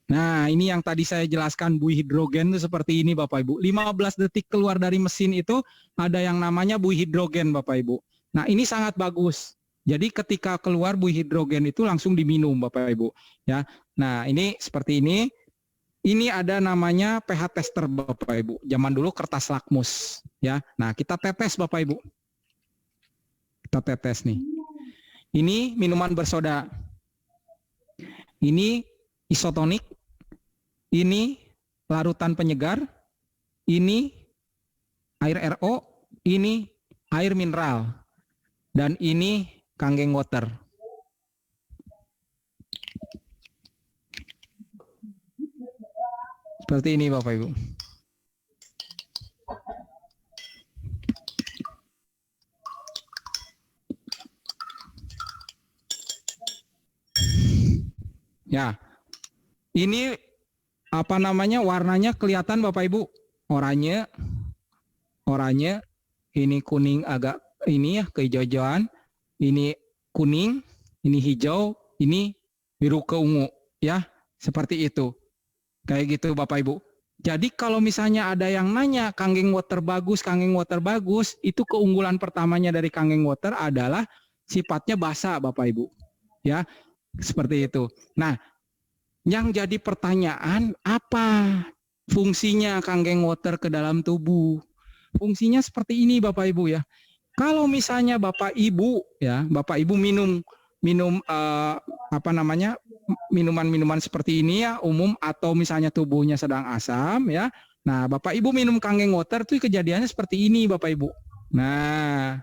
Nah, ini yang tadi saya jelaskan buih hidrogen itu seperti ini Bapak Ibu. 15 detik keluar dari mesin itu ada yang namanya buih hidrogen Bapak Ibu. Nah, ini sangat bagus. Jadi ketika keluar buih hidrogen itu langsung diminum Bapak Ibu, ya. Nah, ini seperti ini. Ini ada namanya pH tester Bapak Ibu. Zaman dulu kertas lakmus, ya. Nah, kita tetes Bapak Ibu. Kita tetes nih. Ini minuman bersoda. Ini isotonik. Ini larutan penyegar, ini air RO, ini air mineral, dan ini Kangen Water. Seperti ini Bapak Ibu. Ya, ini apa namanya, warnanya kelihatan Bapak Ibu, oranye, ini kuning agak ini ya kehijauan, ini kuning, ini hijau, ini biru ke ungu ya, seperti itu. Kayak gitu Bapak Ibu. Jadi kalau misalnya ada yang nanya Kangen Water bagus, itu keunggulan pertamanya dari Kangen Water adalah sifatnya basah Bapak Ibu. Ya, seperti itu. Nah, yang jadi pertanyaan, apa fungsinya Kangen Water ke dalam tubuh? Fungsinya seperti ini Bapak Ibu ya. Kalau misalnya Bapak Ibu ya, Bapak Ibu minum apa namanya, minuman-minuman seperti ini ya umum, atau misalnya tubuhnya sedang asam ya. Nah, Bapak Ibu minum Kangen Water itu kejadiannya seperti ini Bapak Ibu. Nah,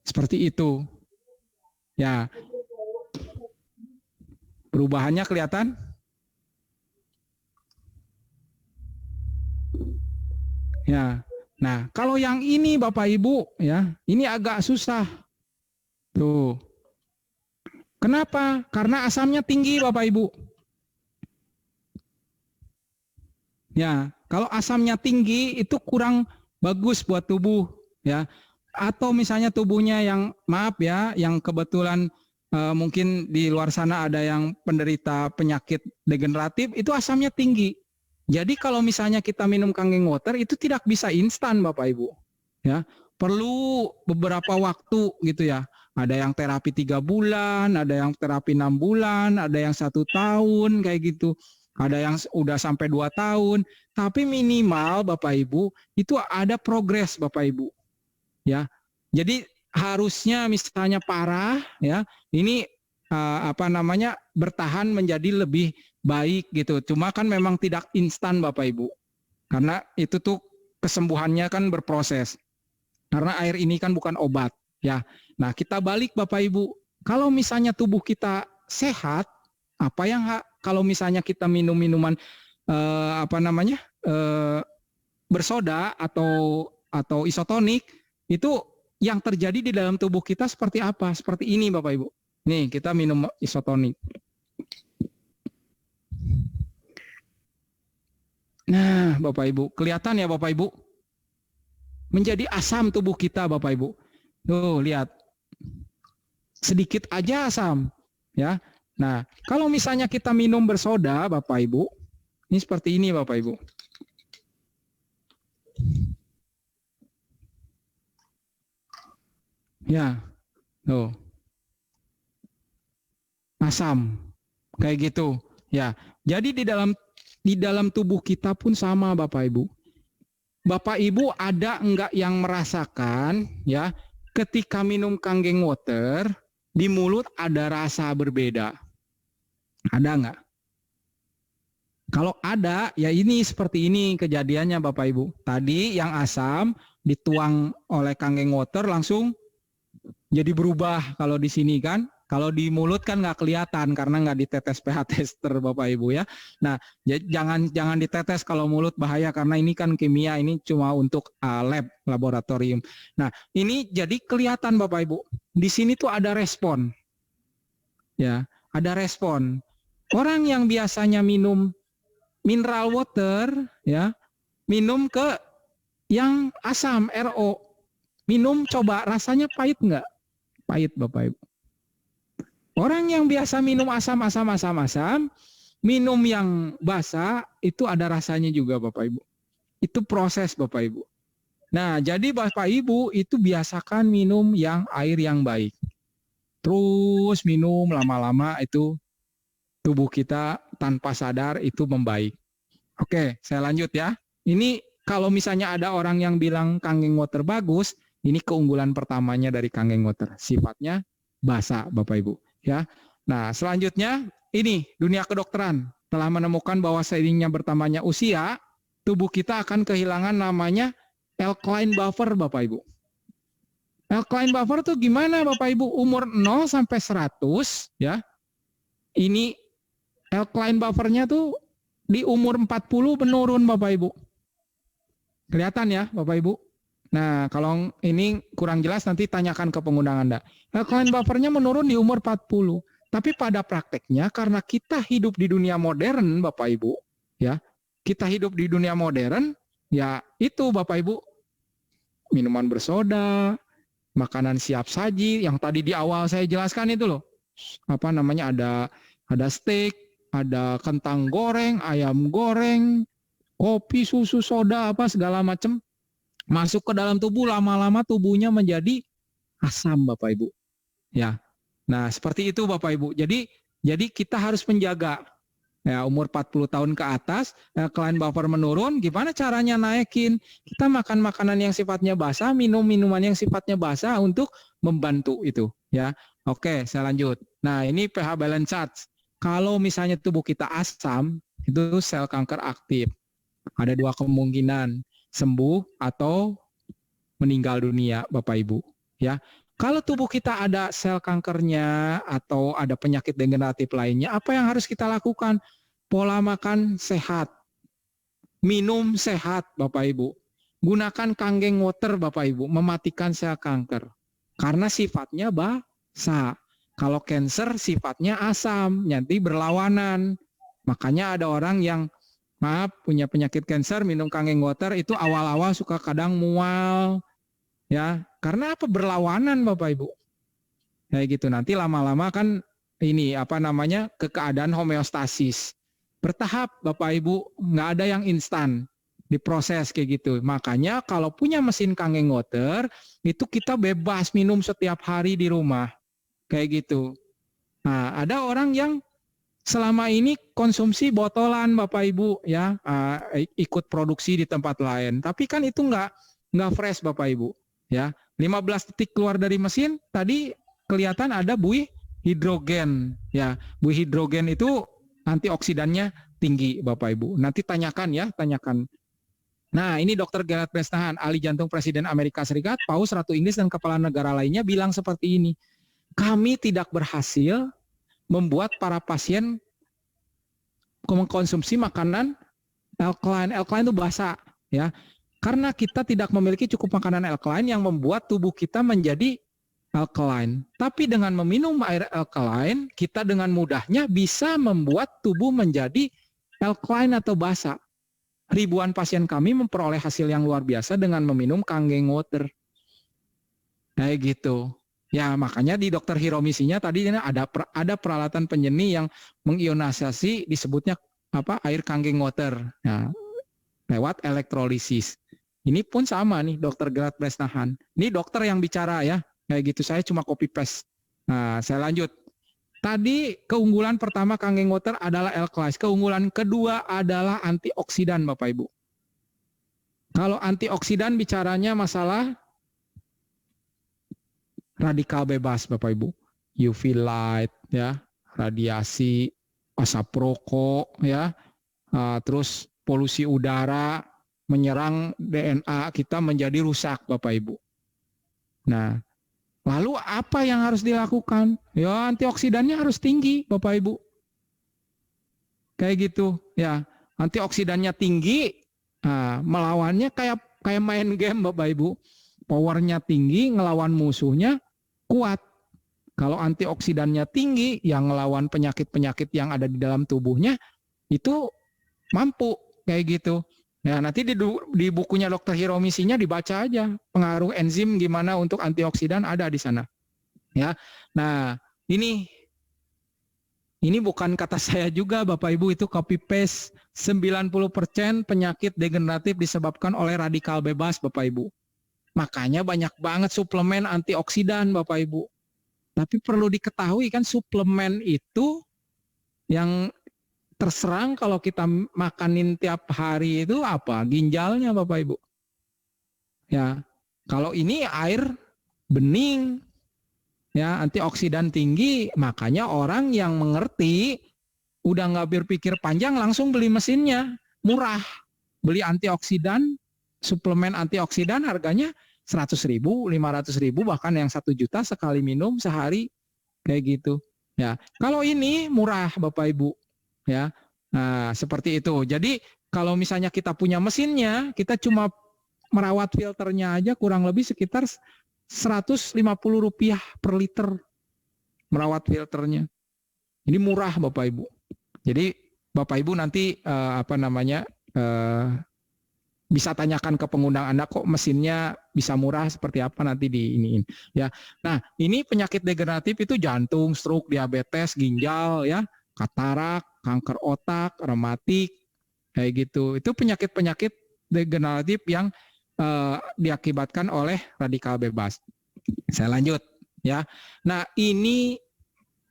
seperti itu. Ya. Perubahannya kelihatan? Ya. Nah, kalau yang ini Bapak Ibu ya, ini agak susah. Tuh. Kenapa? Karena asamnya tinggi Bapak Ibu. Ya, kalau asamnya tinggi itu kurang bagus buat tubuh ya. Atau misalnya tubuhnya yang maaf ya, yang kebetulan mungkin di luar sana ada yang penderita penyakit degeneratif, itu asamnya tinggi. Jadi kalau misalnya kita minum Kangen Water itu tidak bisa instan Bapak Ibu. Ya, perlu beberapa waktu gitu ya. Ada yang terapi 3 bulan, ada yang terapi 6 bulan, ada yang 1 tahun kayak gitu. Ada yang udah sampai 2 tahun. Tapi minimal Bapak Ibu itu ada progres Bapak Ibu. Ya. Jadi harusnya misalnya parah ya, ini apa namanya, bertahan menjadi lebih baik gitu. Cuma kan memang tidak instan Bapak Ibu. Karena itu tuh kesembuhannya kan berproses. Karena air ini kan bukan obat ya. Nah, kita balik Bapak Ibu. Kalau misalnya tubuh kita sehat, apa yang kalau misalnya kita minum minuman apa namanya? Bersoda atau isotonik, itu yang terjadi di dalam tubuh kita seperti apa? Seperti ini Bapak Ibu. Nih, kita minum isotonik. Nah, Bapak Ibu, kelihatan ya Bapak Ibu? Menjadi asam tubuh kita Bapak Ibu. Tuh, lihat. Sedikit aja asam, ya. Nah, kalau misalnya kita minum bersoda Bapak Ibu, ini seperti ini Bapak Ibu. Ya, tuh. Asam. Kayak gitu. Ya. Jadi di dalam tubuh kita pun sama Bapak Ibu. Bapak Ibu ada enggak yang merasakan ya, ketika minum Kangen Water di mulut ada rasa berbeda? Ada enggak? Kalau ada, ya ini seperti ini kejadiannya Bapak Ibu. Tadi yang asam dituang oleh Kangen Water langsung jadi berubah kalau di sini kan. Kalau di mulut kan nggak kelihatan karena nggak ditetes pH tester Bapak Ibu ya. Nah, jangan ditetes kalau mulut bahaya karena ini kan kimia, ini cuma untuk laboratorium. Nah, ini jadi kelihatan Bapak Ibu. Di sini tuh ada respon. Ya, ada respon. Orang yang biasanya minum mineral water ya, minum ke yang asam RO. Minum coba rasanya pahit nggak? Pahit Bapak Ibu. Orang yang biasa minum asam, minum yang basa itu ada rasanya juga Bapak Ibu. Itu proses Bapak Ibu. Nah, jadi Bapak Ibu itu biasakan minum yang air yang baik. Terus minum lama-lama itu tubuh kita tanpa sadar itu membaik. Oke, saya lanjut ya. Ini kalau misalnya ada orang yang bilang Kangen Water bagus, ini keunggulan pertamanya dari Kangen Water. Sifatnya basa Bapak Ibu. Ya, nah selanjutnya ini dunia kedokteran telah menemukan bahwa seiringnya bertambahnya usia, tubuh kita akan kehilangan namanya alkaline buffer Bapak Ibu. Alkaline buffer tuh gimana Bapak Ibu? Umur 0 sampai 100 ya. Ini alkaline buffernya tuh di umur 40 menurun Bapak Ibu. Kelihatan ya Bapak Ibu? Nah, kalau ini kurang jelas nanti tanyakan ke pengundang Anda. Alkaline buffernya menurun di umur 40. Tapi pada prakteknya karena kita hidup di dunia modern Bapak Ibu, ya. Kita hidup di dunia modern, ya itu Bapak Ibu, minuman bersoda, makanan siap saji yang tadi di awal saya jelaskan itu loh. Apa namanya, ada steak, ada kentang goreng, ayam goreng, kopi, susu, soda, apa segala macam. Masuk ke dalam tubuh, lama-lama tubuhnya menjadi asam Bapak Ibu. Ya. Nah, seperti itu Bapak Ibu. Jadi kita harus menjaga ya, umur 40 tahun ke atas, alkaline buffer menurun, gimana caranya naikin? Kita makan makanan yang sifatnya basah, minum minuman yang sifatnya basah untuk membantu itu, ya. Oke, saya lanjut. Nah, ini pH balance chart. Kalau misalnya tubuh kita asam, itu sel kanker aktif. Ada dua kemungkinan, sembuh atau meninggal dunia Bapak Ibu, ya. Kalau tubuh kita ada sel kankernya atau ada penyakit degeneratif lainnya, apa yang harus kita lakukan? Pola makan sehat, minum sehat Bapak Ibu. Gunakan Kangen Water Bapak Ibu, mematikan sel kanker. Karena sifatnya basa. Kalau cancer sifatnya asam, nanti berlawanan. Makanya ada orang yang punya penyakit cancer, minum Kangen Water itu awal-awal suka kadang mual, ya karena apa, berlawanan Bapak Ibu kayak gitu. Nanti lama-lama kan ini apa namanya, ke keadaan homeostasis bertahap Bapak Ibu, nggak ada yang instan, diproses kayak gitu. Makanya kalau punya mesin Kangen Water itu kita bebas minum setiap hari di rumah kayak gitu. Nah, ada orang yang selama ini konsumsi botolan Bapak Ibu ya, ikut produksi di tempat lain, tapi kan itu nggak fresh Bapak Ibu ya. 15 detik keluar dari mesin tadi kelihatan ada buih hidrogen ya. Buih hidrogen itu antioksidannya tinggi Bapak Ibu. Nanti tanyakan ya, tanyakan. Nah, ini Dr. Gerard Bresnahan, ahli jantung Presiden Amerika Serikat, Paus Ratu Inggris dan kepala negara lainnya bilang seperti ini. Kami tidak berhasil membuat para pasien mengkonsumsi makanan alkaline. Alkaline itu basa ya. Karena kita tidak memiliki cukup makanan alkaline yang membuat tubuh kita menjadi alkaline. Tapi dengan meminum air alkaline, kita dengan mudahnya bisa membuat tubuh menjadi alkaline atau basa. Ribuan pasien kami memperoleh hasil yang luar biasa dengan meminum Kangen Water. Kayak gitu. Ya makanya di Dr. Hiromisinya tadi ada peralatan penjernih yang mengionisasi, disebutnya apa, air Kangen Water ya, lewat elektrolisis. Ini pun sama nih Dr. Gerard Bresnahan. Ini dokter yang bicara ya, kayak gitu. Saya cuma copy paste. Nah, saya lanjut. Tadi keunggulan pertama Kangen Water adalah alkaline. Keunggulan kedua adalah antioksidan Bapak Ibu. Kalau antioksidan bicaranya masalah radikal bebas Bapak Ibu, UV light ya, radiasi, asap rokok ya, terus polusi udara menyerang DNA kita menjadi rusak Bapak Ibu. Nah, Lalu apa yang harus dilakukan? Ya antioksidannya harus tinggi, Bapak Ibu. Kayak gitu, ya. Antioksidannya tinggi, melawannya kayak main game, Bapak Ibu. Powernya tinggi, ngelawan musuhnya kuat. Kalau antioksidannya tinggi, yang ngelawan penyakit-penyakit yang ada di dalam tubuhnya itu mampu kayak gitu. Ya, nanti di bukunya Dr. Hiromisinya dibaca aja pengaruh enzim gimana untuk antioksidan ada di sana. Ya. Nah, ini bukan kata saya juga Bapak Ibu, itu copy paste. 90% penyakit degeneratif disebabkan oleh radikal bebas Bapak Ibu. Makanya banyak banget suplemen antioksidan Bapak Ibu. Tapi perlu diketahui kan suplemen itu yang terserang kalau kita makanin tiap hari itu apa? Ginjalnya Bapak Ibu. Ya. Kalau ini air bening, ya antioksidan tinggi, makanya orang yang mengerti udah nggak berpikir panjang langsung beli mesinnya, murah. Beli antioksidan, suplemen antioksidan harganya 100.000, 500.000, bahkan yang 1 juta sekali minum sehari kayak gitu. Ya, kalau ini murah Bapak Ibu. Ya, nah seperti itu. Jadi kalau misalnya kita punya mesinnya, kita cuma merawat filternya aja kurang lebih sekitar Rp150 per liter merawat filternya. Ini murah Bapak Ibu. Jadi Bapak Ibu nanti bisa tanyakan ke pengundang Anda kok mesinnya bisa murah seperti apa nanti di iniin ya. Nah, ini penyakit degeneratif itu jantung, stroke, diabetes, ginjal ya, katarak, kanker otak, rematik kayak gitu. Itu penyakit-penyakit degeneratif yang diakibatkan oleh radikal bebas. Saya lanjut ya. Nah, ini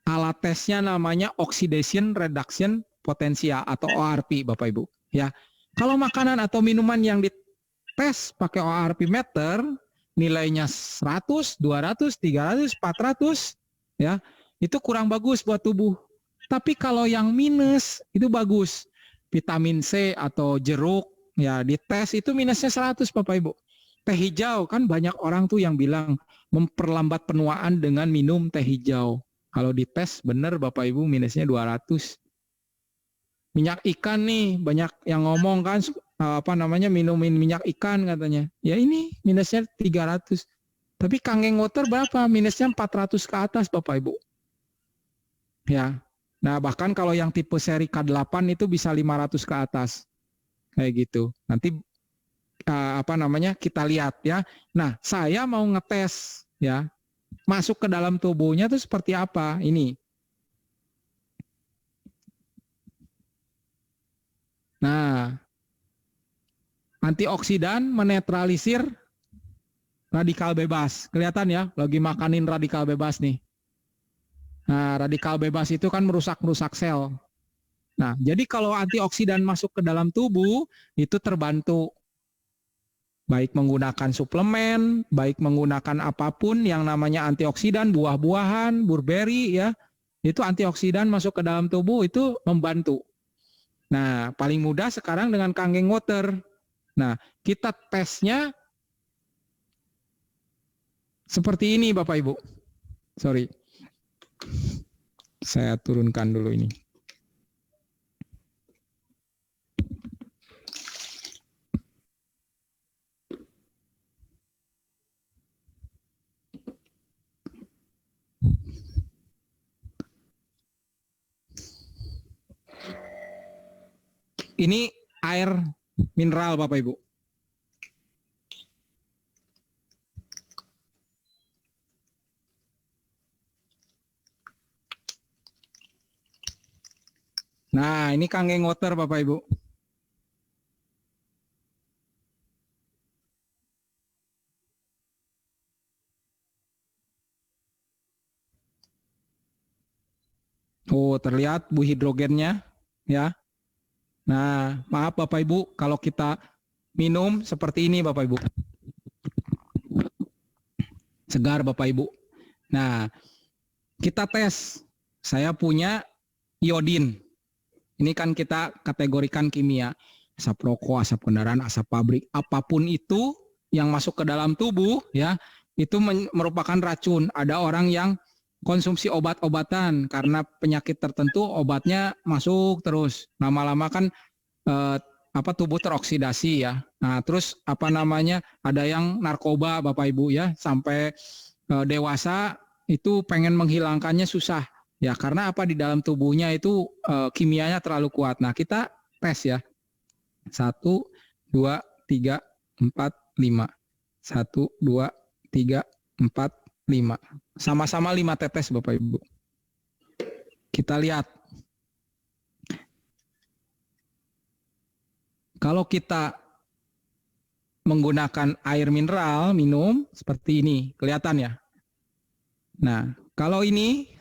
alat tesnya namanya oxidation reduction potential atau ORP Bapak Ibu ya. Kalau makanan atau minuman yang dites pakai ORP meter nilainya 100, 200, 300, 400 ya, itu kurang bagus buat tubuh. Tapi kalau yang minus itu bagus. Vitamin C atau jeruk ya dites itu minusnya 100 Bapak Ibu. Teh hijau kan banyak orang tuh yang bilang memperlambat penuaan dengan minum teh hijau. Kalau dites benar Bapak Ibu minusnya 200. Minyak ikan nih banyak yang ngomong kan minumin minyak ikan katanya. Ya ini minusnya 300. Tapi Kangen Water berapa? Minusnya 400 ke atas Bapak Ibu. Ya. Nah, bahkan kalau yang tipe seri K8 itu bisa 500 ke atas. Kayak gitu. Nanti kita lihat ya. Nah, saya mau ngetes ya. Masuk ke dalam tubuhnya itu seperti apa? Ini. Nah, antioksidan menetralisir radikal bebas. Kelihatan ya, lagi makanin radikal bebas nih. Nah, radikal bebas itu kan merusak sel. Nah, jadi kalau antioksidan masuk ke dalam tubuh, itu terbantu. Baik menggunakan suplemen, baik menggunakan apapun yang namanya antioksidan, buah-buahan, blueberry ya, itu antioksidan masuk ke dalam tubuh itu membantu. Nah, paling mudah sekarang dengan Kangen Water. Nah, kita tesnya seperti ini Bapak Ibu. Sorry. Saya turunkan dulu ini. Ini air mineral Bapak Ibu. Nah, ini Kangen Water Bapak Ibu. Oh, terlihat bu hidrogennya ya. Nah, maaf Bapak Ibu kalau kita minum seperti ini Bapak Ibu. Segar Bapak Ibu. Nah, kita tes. Saya punya iodin. Ini kan kita kategorikan kimia. Asap rokok, asap kendaraan, asap pabrik, apapun itu yang masuk ke dalam tubuh ya, itu merupakan racun. Ada orang yang konsumsi obat-obatan karena penyakit tertentu, obatnya masuk terus. Lama-lama kan tubuh teroksidasi ya. Nah, terus ada yang narkoba Bapak Ibu ya, sampai dewasa itu pengen menghilangkannya susah. Ya, karena di dalam tubuhnya itu kimianya terlalu kuat. Nah, kita tes ya. 1 2 3 4 5. 1 2 3 4 5. Sama-sama 5 tetes Bapak Ibu. Kita lihat. Kalau kita menggunakan air mineral minum seperti ini, kelihatan ya. Nah, kalau ini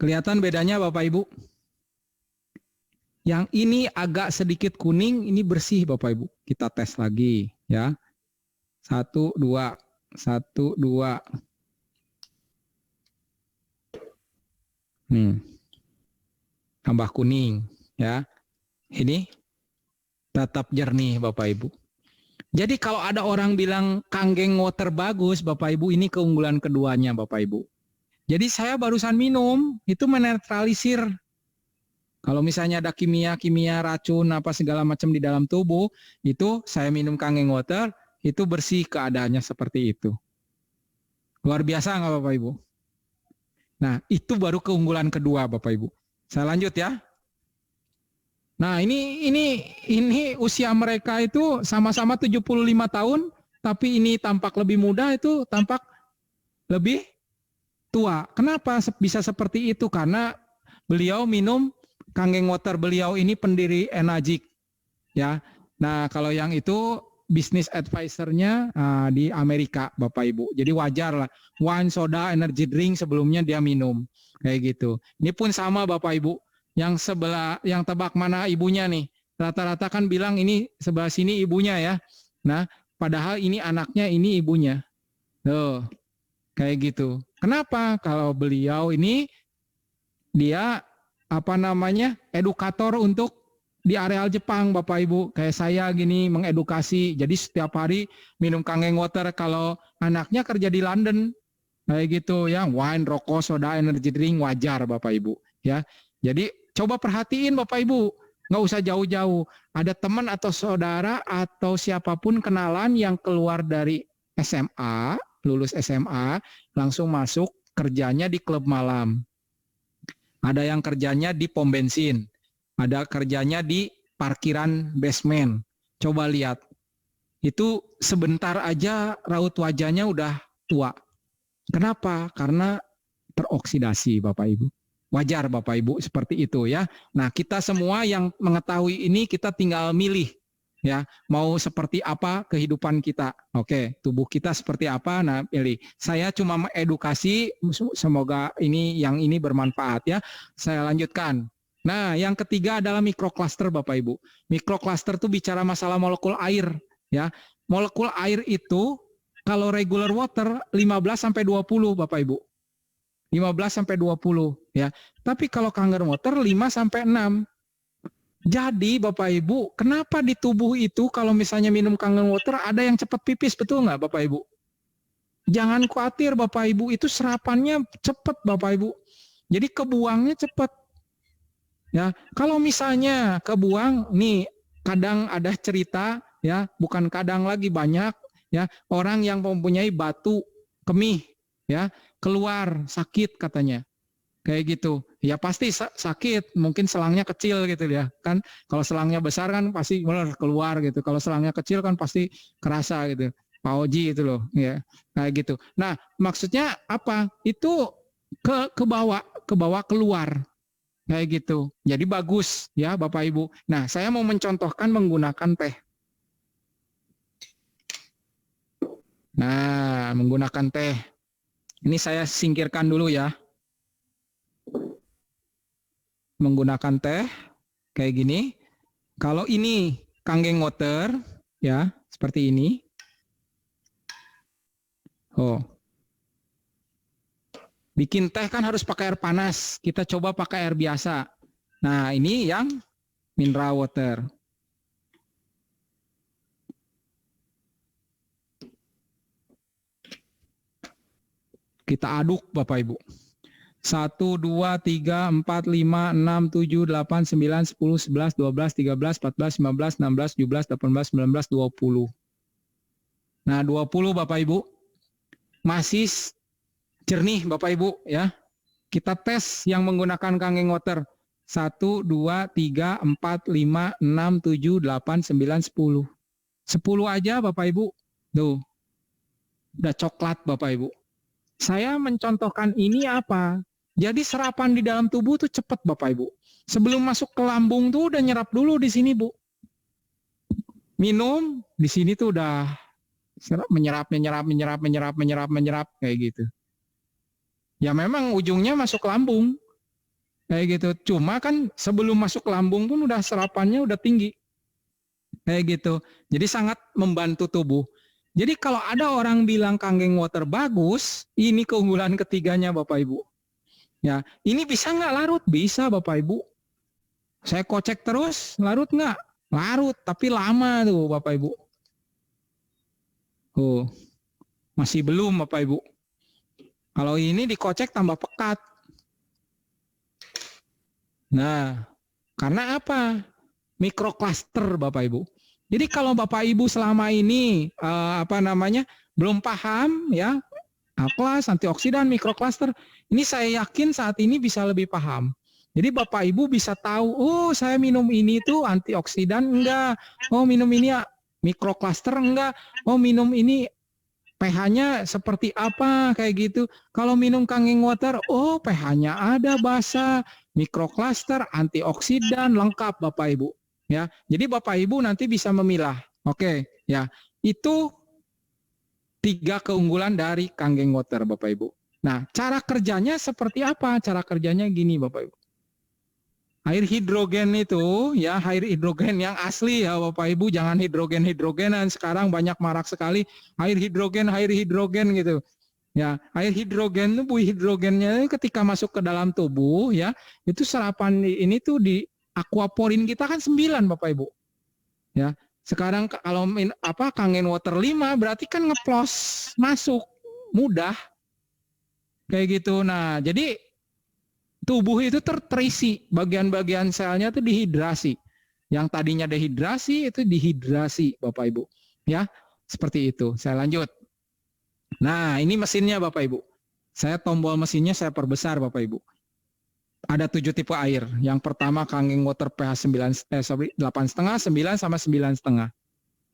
kelihatan bedanya Bapak Ibu. Yang ini agak sedikit kuning, ini bersih Bapak Ibu. Kita tes lagi ya. 1 2 1 2. Tambah kuning ya. Ini tetap jernih Bapak Ibu. Jadi kalau ada orang bilang Kangen Water bagus Bapak Ibu, ini keunggulan keduanya Bapak Ibu. Jadi saya barusan minum itu menetralisir. Kalau misalnya ada kimia racun apa segala macam di dalam tubuh, itu saya minum Kangen Water, itu bersih keadaannya seperti itu. Luar biasa nggak Bapak Ibu? Nah, itu baru keunggulan kedua Bapak Ibu. Saya lanjut ya. Nah, ini usia mereka itu sama-sama 75 tahun, tapi ini tampak lebih muda, itu tampak lebih tua. Kenapa bisa seperti itu? Karena beliau minum Kangen Water. Beliau ini pendiri Enagic ya. Nah, kalau yang itu business advisor-nya di Amerika Bapak Ibu. Jadi wajar lah, wine, soda, energy drink sebelumnya dia minum kayak gitu. Ini pun sama Bapak Ibu. Yang sebelah, yang tebak mana ibunya nih? Rata-rata kan bilang ini sebelah sini ibunya ya. Nah, padahal ini anaknya, ini ibunya. Tuh, kayak gitu. Kenapa? Kalau beliau ini dia edukator untuk di areal Jepang Bapak Ibu. Kayak saya gini mengedukasi. Jadi setiap hari minum Kangen Water. Kalau anaknya kerja di London kayak gitu ya, wine, rokok, soda, energy drink wajar Bapak Ibu ya. Jadi coba perhatiin Bapak Ibu, nggak usah jauh-jauh. Ada teman atau saudara atau siapapun kenalan yang keluar dari SMA, lulus SMA, langsung masuk kerjanya di klub malam. Ada yang kerjanya di pom bensin, ada kerjanya di parkiran basement. Coba lihat, itu sebentar aja raut wajahnya udah tua. Kenapa? Karena teroksidasi Bapak Ibu. Wajar Bapak Ibu seperti itu ya. Nah, kita semua yang mengetahui ini kita tinggal milih ya, mau seperti apa kehidupan kita. Oke, tubuh kita seperti apa, nah pilih. Saya cuma mengedukasi, semoga ini bermanfaat ya. Saya lanjutkan. Nah, yang ketiga adalah mikrokluster Bapak Ibu. Mikrokluster itu bicara masalah molekul air ya. Molekul air itu kalau regular water 15 sampai 20 Bapak Ibu. 15 sampai 20 ya. Tapi kalau Kangen Water 5 sampai 6. Jadi Bapak Ibu, kenapa di tubuh itu kalau misalnya minum Kangen Water ada yang cepat pipis, betul nggak Bapak Ibu? Jangan khawatir Bapak Ibu, itu serapannya cepat Bapak Ibu. Jadi kebuangnya cepat. Ya, kalau misalnya kebuang nih, kadang ada cerita ya, bukan kadang lagi, banyak ya, orang yang mempunyai batu kemih ya, keluar sakit katanya kayak gitu ya, pasti sakit, mungkin selangnya kecil gitu ya kan. Kalau selangnya besar kan pasti keluar gitu, kalau selangnya kecil kan pasti kerasa gitu, Pak Oji itu loh ya, kayak gitu. Nah, maksudnya apa? Itu ke bawah keluar kayak gitu. Jadi bagus ya Bapak Ibu. Nah, saya mau mencontohkan menggunakan teh. Nah, menggunakan teh ini saya singkirkan dulu ya. Menggunakan teh kayak gini. Kalau ini Kangen Water ya, seperti ini. Oh. Bikin teh kan harus pakai air panas. Kita coba pakai air biasa. Nah, ini yang mineral water. Kita aduk Bapak Ibu. 1, 2, 3, 4, 5, 6, 7, 8, 9, 10, 11, 12, 13, 14, 15, 16, 17, 18, 19, 20. Nah 20 Bapak Ibu. Masih jernih Bapak Ibu ya. Kita tes yang menggunakan Kangen Water. 1, 2, 3, 4, 5, 6, 7, 8, 9, 10. 10 aja Bapak Ibu. Tuh. Udah coklat Bapak Ibu. Saya mencontohkan ini apa? Jadi serapan di dalam tubuh tuh cepat Bapak Ibu. Sebelum masuk ke lambung tuh udah nyerap dulu di sini Bu. Minum di sini tuh udah menyerap kayak gitu. Ya memang ujungnya masuk lambung. Kayak gitu. Cuma kan sebelum masuk lambung pun udah serapannya udah tinggi. Kayak gitu. Jadi sangat membantu tubuh. Jadi kalau ada orang bilang Kangen Water bagus, ini keunggulan ketiganya Bapak Ibu. Ya, ini bisa nggak larut? Bisa Bapak Ibu. Saya kocek terus, larut nggak? Larut, tapi lama tuh Bapak Ibu. Masih belum Bapak Ibu. Kalau ini dikocek tambah pekat. Nah, karena apa? Mikrokluster Bapak Ibu. Jadi kalau Bapak Ibu selama ini belum paham ya, kelas antioksidan mikrokluster, ini saya yakin saat ini bisa lebih paham. Jadi Bapak Ibu bisa tahu, oh saya minum ini tuh antioksidan enggak, oh minum ini mikrokluster enggak, oh minum ini pH-nya seperti apa kayak gitu. Kalau minum Kangen Water, oh pH-nya ada basa, mikrokluster, antioksidan lengkap Bapak Ibu. Ya, jadi Bapak Ibu nanti bisa memilah. Oke, ya. Itu 3 keunggulan dari Kangen Water Bapak Ibu. Nah, cara kerjanya seperti apa? Cara kerjanya gini Bapak Ibu. Air hidrogen itu ya, air hidrogen yang asli ya Bapak Ibu, jangan hidrogen-hidrogenan. Sekarang banyak marak sekali air hidrogen gitu. Ya, air hidrogen itu buih hidrogennya ketika masuk ke dalam tubuh ya, itu serapan ini tuh di aquaporin kita kan 9 Bapak Ibu. Ya. Sekarang kalau Kangen Water 5 berarti kan ngeplos masuk mudah. Kayak gitu. Nah, jadi tubuh itu terisi, bagian-bagian selnya itu dihidrasi. Yang tadinya dehidrasi itu dihidrasi Bapak Ibu. Ya, seperti itu. Saya lanjut. Nah, ini mesinnya Bapak Ibu. Saya tombol mesinnya saya perbesar Bapak Ibu. Ada 7 tipe air. Yang pertama Kangen Water pH 8,5, 9 sama 9,5.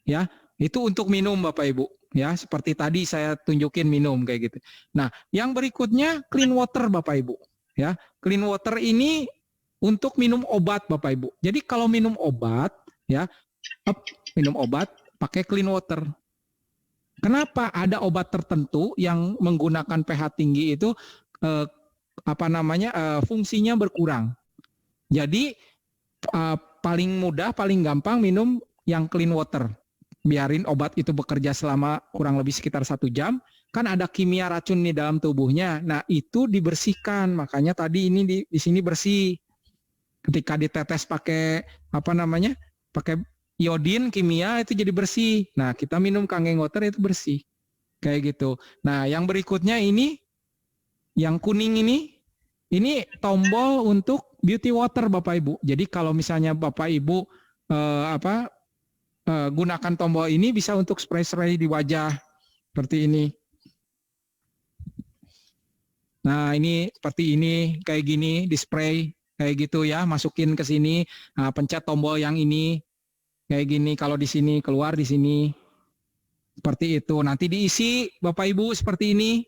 Ya, itu untuk minum Bapak Ibu. Ya, seperti tadi saya tunjukin minum kayak gitu. Nah, yang berikutnya clean water Bapak Ibu. Ya, clean water ini untuk minum obat Bapak Ibu. Jadi kalau minum obat, ya, minum obat pakai clean water. Kenapa ada obat tertentu yang menggunakan pH tinggi itu fungsinya berkurang. Jadi paling mudah, paling gampang minum yang clean water. Biarin obat itu bekerja selama kurang lebih sekitar 1 jam. Kan ada kimia racun di dalam tubuhnya. Nah itu dibersihkan. Makanya tadi ini di sini bersih. Ketika ditetes pakai pakai iodin kimia itu jadi bersih. Nah kita minum Kangen Water itu bersih. Kayak gitu. Nah yang berikutnya ini, yang kuning ini tombol untuk beauty water Bapak Ibu. Jadi kalau misalnya Bapak Ibu gunakan tombol ini bisa untuk spray-spray di wajah seperti ini. Nah ini seperti ini, kayak gini, di spray kayak gitu ya, masukin ke sini, nah, pencet tombol yang ini, kayak gini. Kalau di sini keluar di sini, seperti itu. Nanti diisi Bapak Ibu seperti ini.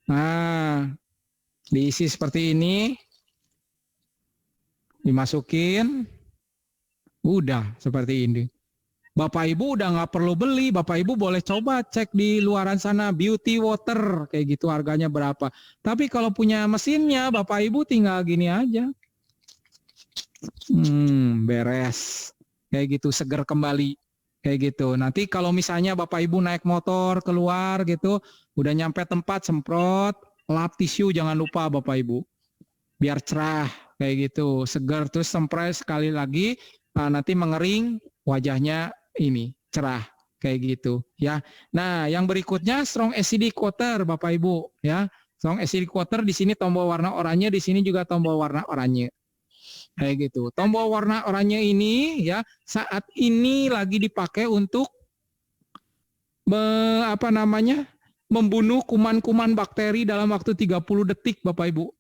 Nah, diisi seperti ini, dimasukin. Udah seperti ini. Bapak Ibu udah nggak perlu beli, Bapak Ibu boleh coba cek di luaran sana beauty water kayak gitu harganya berapa. Tapi kalau punya mesinnya Bapak Ibu tinggal gini aja. Beres. Kayak gitu, seger kembali. Kayak gitu. Nanti kalau misalnya Bapak Ibu naik motor keluar gitu, udah nyampe tempat semprot, lap tisu jangan lupa Bapak Ibu. Biar cerah kayak gitu, seger, terus semprot sekali lagi. Nanti mengering, wajahnya ini cerah kayak gitu ya. Nah, yang berikutnya strong acidic water Bapak Ibu ya. Strong acidic water di sini tombol warna oranye, di sini juga tombol warna oranye. Kayak gitu. Tombol warna oranye ini ya saat ini lagi dipakai untuk membunuh kuman-kuman bakteri dalam waktu 30 detik Bapak Ibu.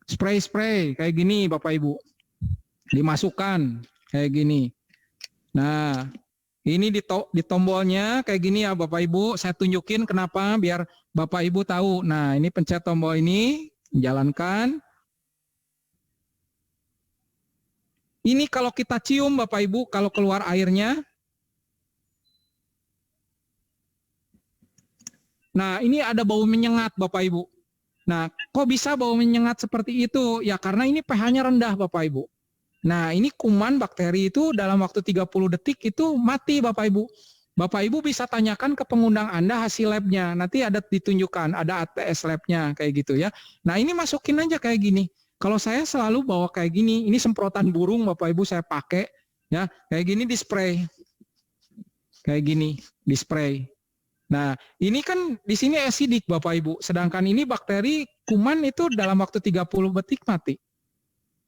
Spray kayak gini Bapak Ibu. Dimasukkan kayak gini. Nah, ini di tombolnya kayak gini ya Bapak Ibu. Saya tunjukin kenapa biar Bapak Ibu tahu. Nah, ini pencet tombol ini, jalankan. Ini kalau kita cium Bapak Ibu, kalau keluar airnya. Nah, ini ada bau menyengat Bapak Ibu. Nah, kok bisa bau menyengat seperti itu? Ya karena ini pH-nya rendah Bapak Ibu. Nah, ini kuman bakteri itu dalam waktu 30 detik itu mati Bapak Ibu. Bapak Ibu bisa tanyakan ke pengundang Anda hasil labnya. Nanti ada ditunjukkan, ada ATS labnya kayak gitu ya. Nah, ini masukin aja kayak gini. Kalau saya selalu bawa kayak gini, ini semprotan burung Bapak Ibu saya pakai ya, kayak gini di spray. Kayak gini, di spray. Nah, ini kan di sini acidic Bapak Ibu, sedangkan ini bakteri kuman itu dalam waktu 30 detik mati.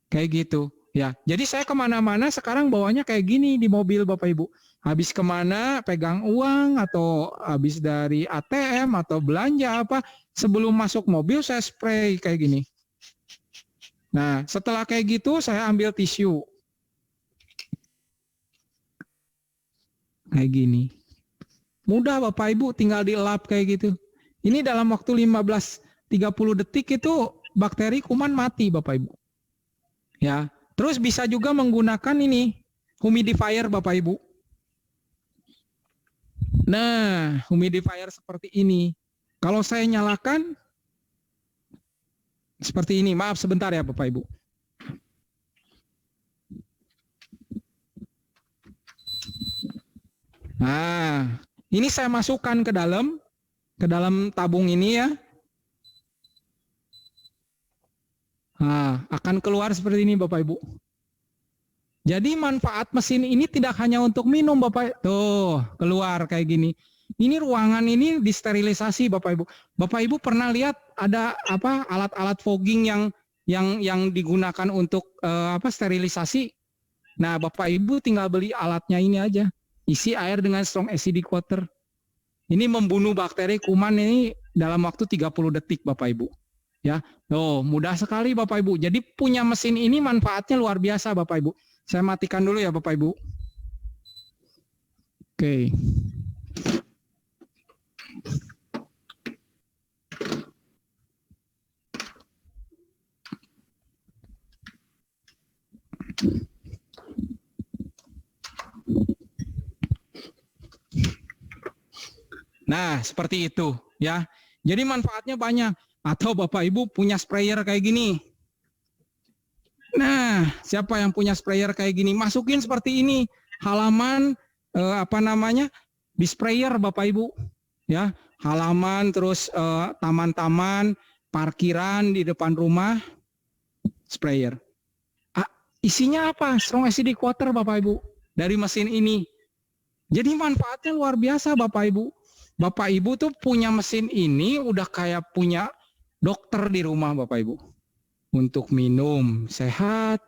Kayak gitu. Ya, jadi saya kemana-mana sekarang bawanya kayak gini di mobil Bapak Ibu. Habis kemana pegang uang atau habis dari ATM atau belanja apa, sebelum masuk mobil saya spray kayak gini. Nah, setelah kayak gitu saya ambil tisu. Kayak gini. Mudah Bapak Ibu, tinggal dielap kayak gitu. Ini dalam waktu 15-30 detik itu bakteri kuman mati Bapak Ibu. Ya, terus bisa juga menggunakan ini humidifier Bapak Ibu. Nah, humidifier seperti ini. Kalau saya nyalakan seperti ini, maaf sebentar ya Bapak Ibu. Nah, ini saya masukkan ke dalam tabung ini ya. Nah, akan keluar seperti ini Bapak Ibu. Jadi manfaat mesin ini tidak hanya untuk minum Bapak. Tuh, keluar kayak gini. Ini ruangan ini disterilisasi Bapak Ibu. Bapak Ibu pernah lihat ada apa alat-alat fogging yang digunakan untuk sterilisasi? Nah, Bapak Ibu tinggal beli alatnya ini aja. Isi air dengan strong acidic water. Ini membunuh bakteri kuman ini dalam waktu 30 detik Bapak Ibu. Ya, mudah sekali Bapak Ibu. Jadi punya mesin ini manfaatnya luar biasa Bapak Ibu. Saya matikan dulu ya Bapak Ibu. Oke. Nah, seperti itu ya. Jadi manfaatnya banyak. Atau Bapak Ibu punya sprayer kayak gini. Nah, siapa yang punya sprayer kayak gini? Masukin seperti ini. Halaman di sprayer Bapak Ibu. Ya, halaman terus taman-taman, parkiran di depan rumah, sprayer. Isinya apa? Strong acidic water Bapak Ibu dari mesin ini. Jadi manfaatnya luar biasa Bapak Ibu. Bapak Ibu tuh punya mesin ini udah kayak punya dokter di rumah Bapak Ibu. Untuk minum sehat,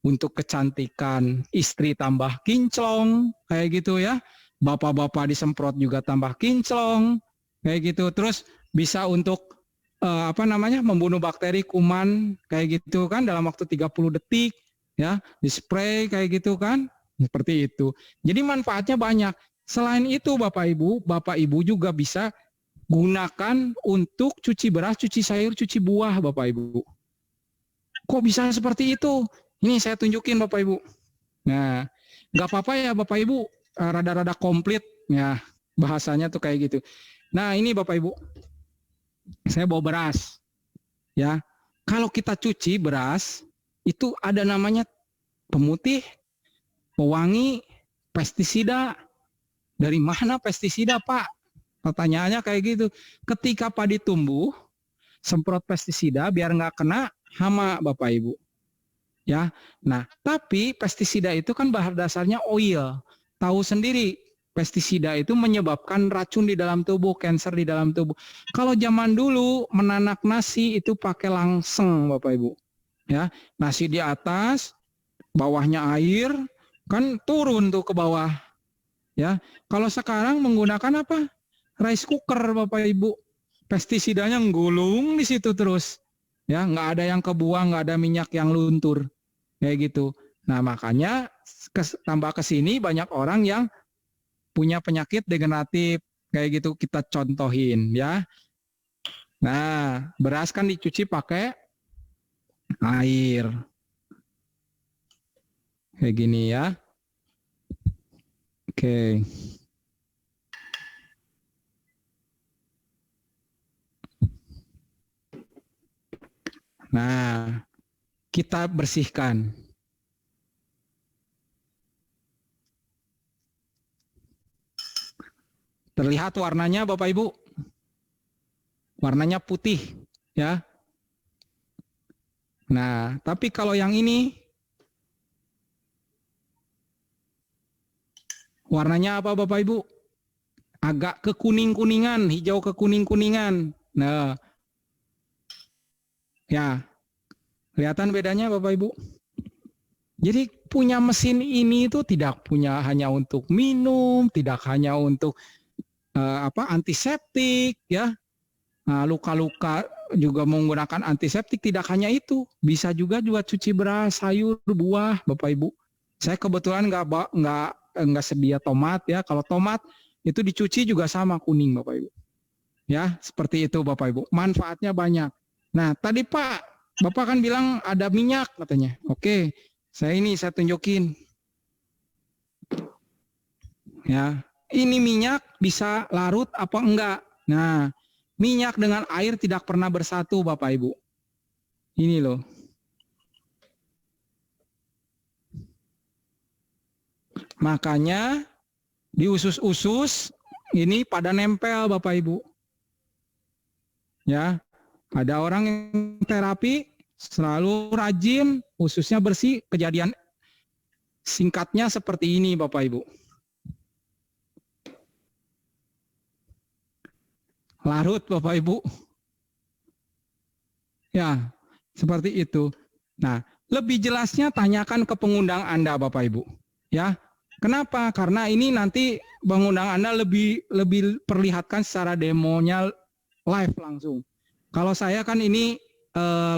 untuk kecantikan istri tambah kinclong, kayak gitu ya. Bapak-bapak disemprot juga tambah kinclong, kayak gitu. Terus bisa untuk membunuh bakteri kuman, kayak gitu kan dalam waktu 30 detik, ya, di spray kayak gitu kan, seperti itu. Jadi manfaatnya banyak. Selain itu Bapak Ibu juga bisa gunakan untuk cuci beras, cuci sayur, cuci buah Bapak Ibu. Kok bisa seperti itu? Ini saya tunjukin Bapak Ibu. Nah, nggak apa-apa ya Bapak Ibu, rada-rada komplit ya bahasanya tuh kayak gitu. Nah ini Bapak Ibu, saya bawa beras. Ya, kalau kita cuci beras itu ada namanya pemutih, pewangi, pestisida. Dari mana pestisida Pak? Pertanyaannya kayak gitu. Ketika padi tumbuh, semprot pestisida biar nggak kena hama Bapak Ibu. Ya, nah tapi pestisida itu kan bahan dasarnya oil. Tahu sendiri pestisida itu menyebabkan racun di dalam tubuh, kanker di dalam tubuh. Kalau zaman dulu menanak nasi itu pakai langseng, Bapak Ibu. Ya, nasi di atas, bawahnya air, kan turun tuh ke bawah. Ya, kalau sekarang menggunakan apa? Rice cooker, Bapak Ibu. Pestisidanya nggulung di situ terus. Ya, nggak ada yang kebuang, nggak ada minyak yang luntur. Kayak gitu. Nah, makanya tambah ke sini banyak orang yang punya penyakit degeneratif kayak gitu, kita contohin ya. Nah, beras kan dicuci pakai air. Kayak gini ya. Oke. Nah, kita bersihkan. Terlihat warnanya Bapak Ibu? Warnanya putih ya. Nah, tapi kalau yang ini warnanya apa Bapak Ibu? Agak kekuning-kuningan, hijau kekuning-kuningan. Nah, ya, kelihatan bedanya Bapak Ibu? Jadi punya mesin ini itu tidak punya hanya untuk minum, tidak hanya untuk antiseptik ya. Nah, luka-luka juga menggunakan antiseptik, tidak hanya itu, bisa juga cuci beras, sayur, buah, Bapak Ibu. Saya kebetulan nggak sedia tomat ya. Kalau tomat itu dicuci juga sama kuning Bapak Ibu. Ya, seperti itu Bapak Ibu. Manfaatnya banyak. Nah, tadi Pak, Bapak kan bilang ada minyak katanya. Oke, saya tunjukin. Ya, ini minyak bisa larut apa enggak? Nah, minyak dengan air tidak pernah bersatu Bapak Ibu. Ini loh. Makanya di usus-usus ini pada nempel Bapak Ibu. Ya, ada orang yang terapi selalu rajin, ususnya bersih, kejadian singkatnya seperti ini Bapak Ibu. Larut Bapak Ibu. Ya, seperti itu. Nah, lebih jelasnya tanyakan ke pengundang Anda Bapak Ibu. Ya, kenapa? Karena ini nanti pengundang Anda lebih perlihatkan secara demonya live langsung. Kalau saya kan ini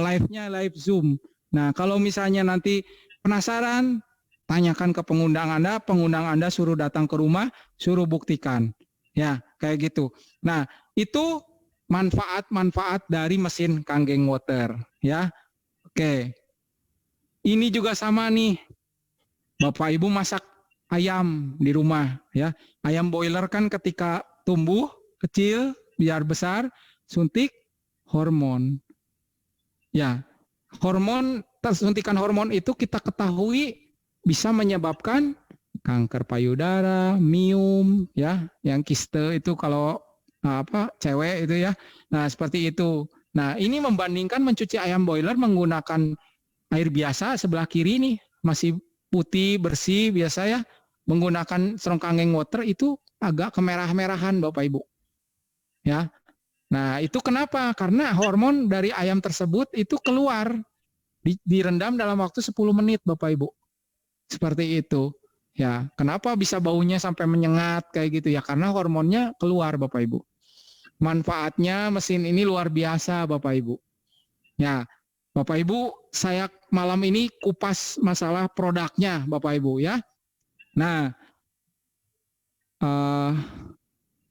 live-nya live Zoom. Nah, kalau misalnya nanti penasaran, tanyakan ke pengundang Anda suruh datang ke rumah, suruh buktikan. Ya, kayak gitu. Nah, itu manfaat-manfaat dari mesin Kangen Water, ya. Oke. Ini juga sama nih. Bapak Ibu masak ayam di rumah, ya. Ayam boiler kan ketika tumbuh kecil biar besar, suntik hormon. Ya, suntikan hormon itu kita ketahui bisa menyebabkan kanker payudara, miom, ya, yang kiste itu kalau cewek itu ya. Nah, seperti itu. Nah, ini membandingkan mencuci ayam boiler menggunakan air biasa sebelah kiri nih masih putih bersih biasa ya, menggunakan Kangen Water itu agak kemerah-merahan Bapak Ibu. Ya. Nah, itu kenapa? Karena hormon dari ayam tersebut itu keluar, direndam dalam waktu 10 menit Bapak Ibu. Seperti itu. Ya, kenapa bisa baunya sampai menyengat kayak gitu ya? Karena hormonnya keluar Bapak Ibu. Manfaatnya mesin ini luar biasa Bapak Ibu. Ya, Bapak Ibu, saya malam ini kupas masalah produknya Bapak Ibu ya. Nah,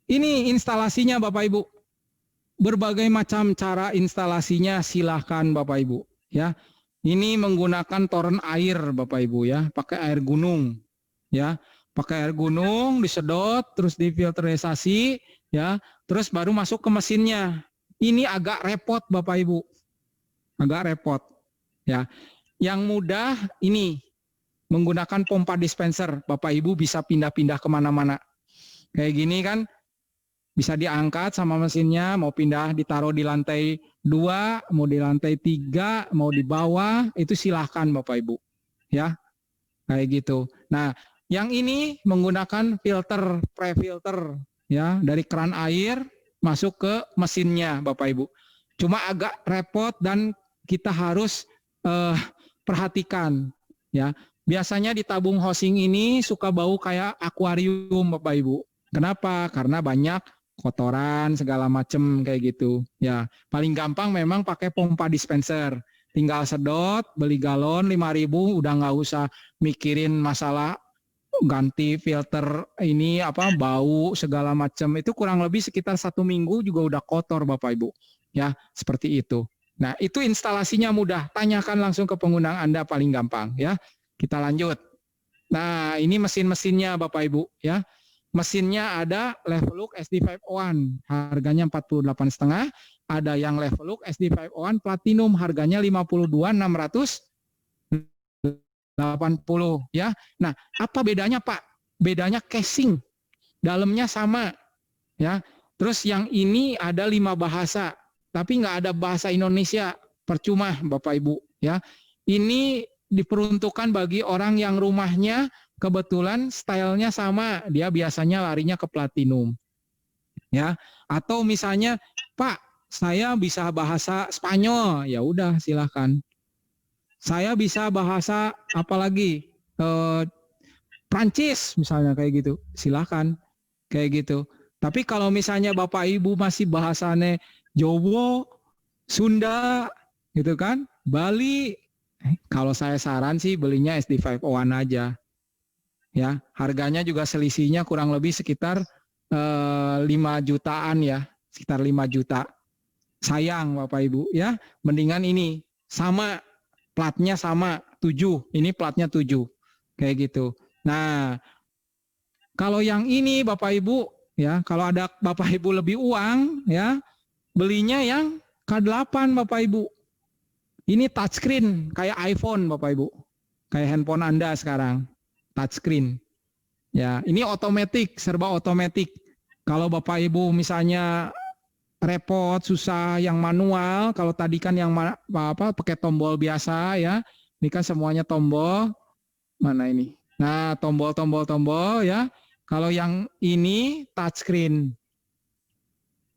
ini instalasinya Bapak Ibu. Berbagai macam cara instalasinya silahkan Bapak Ibu ya. Ini menggunakan toren air Bapak Ibu ya, pakai air gunung ya. Pakai air gunung disedot terus difilterisasi ya, terus baru masuk ke mesinnya. Ini agak repot Bapak Ibu. Agak repot ya. Yang mudah ini menggunakan pompa dispenser. Bapak Ibu bisa pindah-pindah kemana-mana. Kayak gini kan bisa diangkat sama mesinnya, mau pindah ditaruh di lantai 2, mau di lantai 3, mau di bawah, itu silahkan Bapak Ibu. Ya, kayak gitu. Nah, Yang ini menggunakan filter, pre-filter ya, dari keran air masuk ke mesinnya Bapak Ibu. Cuma agak repot dan kita harus perhatikan ya. Biasanya di tabung housing ini suka bau kayak akuarium Bapak Ibu. Kenapa? Karena banyak kotoran segala macem kayak gitu. Ya, paling gampang memang pakai pompa dispenser. Tinggal sedot, beli galon 5.000, udah nggak usah mikirin masalah ganti filter ini apa bau segala macam. Itu kurang lebih sekitar 1 minggu juga udah kotor Bapak Ibu. Ya, seperti itu. Nah, itu instalasinya mudah. Tanyakan langsung ke pengguna Anda paling gampang ya. Kita lanjut. Nah, ini mesin-mesinnya Bapak Ibu ya. Mesinnya ada Leveluk SD501, harganya 48,5. Ada yang Leveluk SD501 Platinum, harganya 52.680 ya. Nah, apa bedanya Pak? Bedanya casing, dalamnya sama ya. Terus yang ini ada 5 bahasa, tapi nggak ada bahasa Indonesia, percuma Bapak Ibu ya. Ini diperuntukkan bagi orang yang rumahnya kebetulan stylenya sama, dia biasanya larinya ke platinum. Ya, atau misalnya, Pak, saya bisa bahasa Spanyol, ya udah silahkan. Saya bisa bahasa apalagi Prancis misalnya kayak gitu, silahkan kayak gitu. Tapi kalau misalnya Bapak Ibu masih bahasanya Jawa, Sunda, gitu kan, Bali, kalau saya saran sih belinya SD501 aja. Ya, harganya juga selisihnya kurang lebih sekitar 5 jutaan ya, sekitar 5 juta. Sayang Bapak Ibu ya, mendingan ini sama, platnya sama 7, ini platnya 7 kayak gitu. Nah, kalau yang ini Bapak Ibu ya, kalau ada Bapak Ibu lebih uang ya, belinya yang K8 Bapak Ibu. Ini touchscreen kayak iPhone Bapak Ibu, kayak handphone Anda sekarang. Touchscreen. Ya, ini otomatis, serba otomatis. Kalau Bapak Ibu misalnya repot, susah yang manual, kalau tadi kan yang pakai tombol biasa ya. Ini kan semuanya tombol. Mana ini? Nah, tombol ya. Kalau yang ini touchscreen.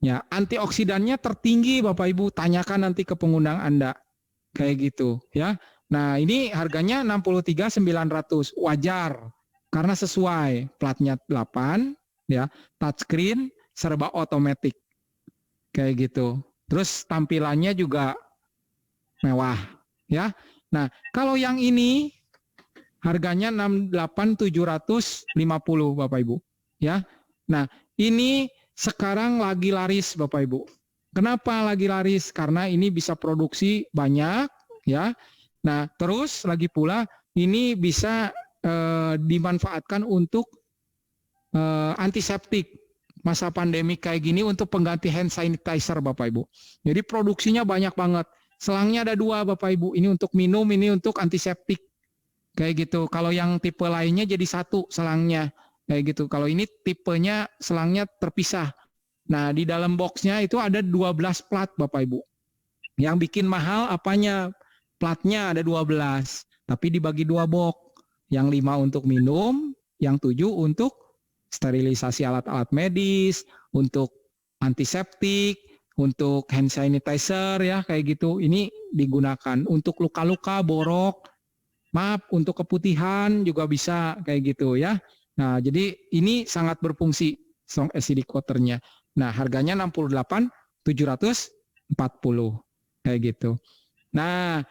Ya, antioksidannya tertinggi Bapak Ibu, tanyakan nanti ke pengguna Anda. Kayak gitu ya. Nah, ini harganya 63.900, wajar karena sesuai, platnya 8 ya, touchscreen, serba otomatis. Kayak gitu. Terus tampilannya juga mewah ya. Nah, kalau yang ini harganya 68.750 Bapak Ibu ya. Nah, ini sekarang lagi laris Bapak Ibu. Kenapa lagi laris? Karena ini bisa produksi banyak ya. Nah, terus lagi pula ini bisa dimanfaatkan untuk antiseptik masa pandemi kayak gini, untuk pengganti hand sanitizer Bapak Ibu. Jadi produksinya banyak banget. Selangnya ada 2 Bapak Ibu. Ini untuk minum, ini untuk antiseptik. Kayak gitu. Kalau yang tipe lainnya jadi 1 selangnya. Kayak gitu. Kalau ini tipenya selangnya terpisah. Nah, di dalam boxnya itu ada 12 plat Bapak Ibu. Yang bikin mahal apanya? Platnya ada 12, tapi dibagi 2 box. Yang 5 untuk minum, yang 7 untuk sterilisasi alat-alat medis, untuk antiseptik, untuk hand sanitizer ya kayak gitu. Ini digunakan untuk luka-luka, borok, maaf, untuk keputihan juga bisa kayak gitu ya. Nah, jadi ini sangat berfungsi Strong acidic waternya. Nah, harganya 68.740 kayak gitu. Nah,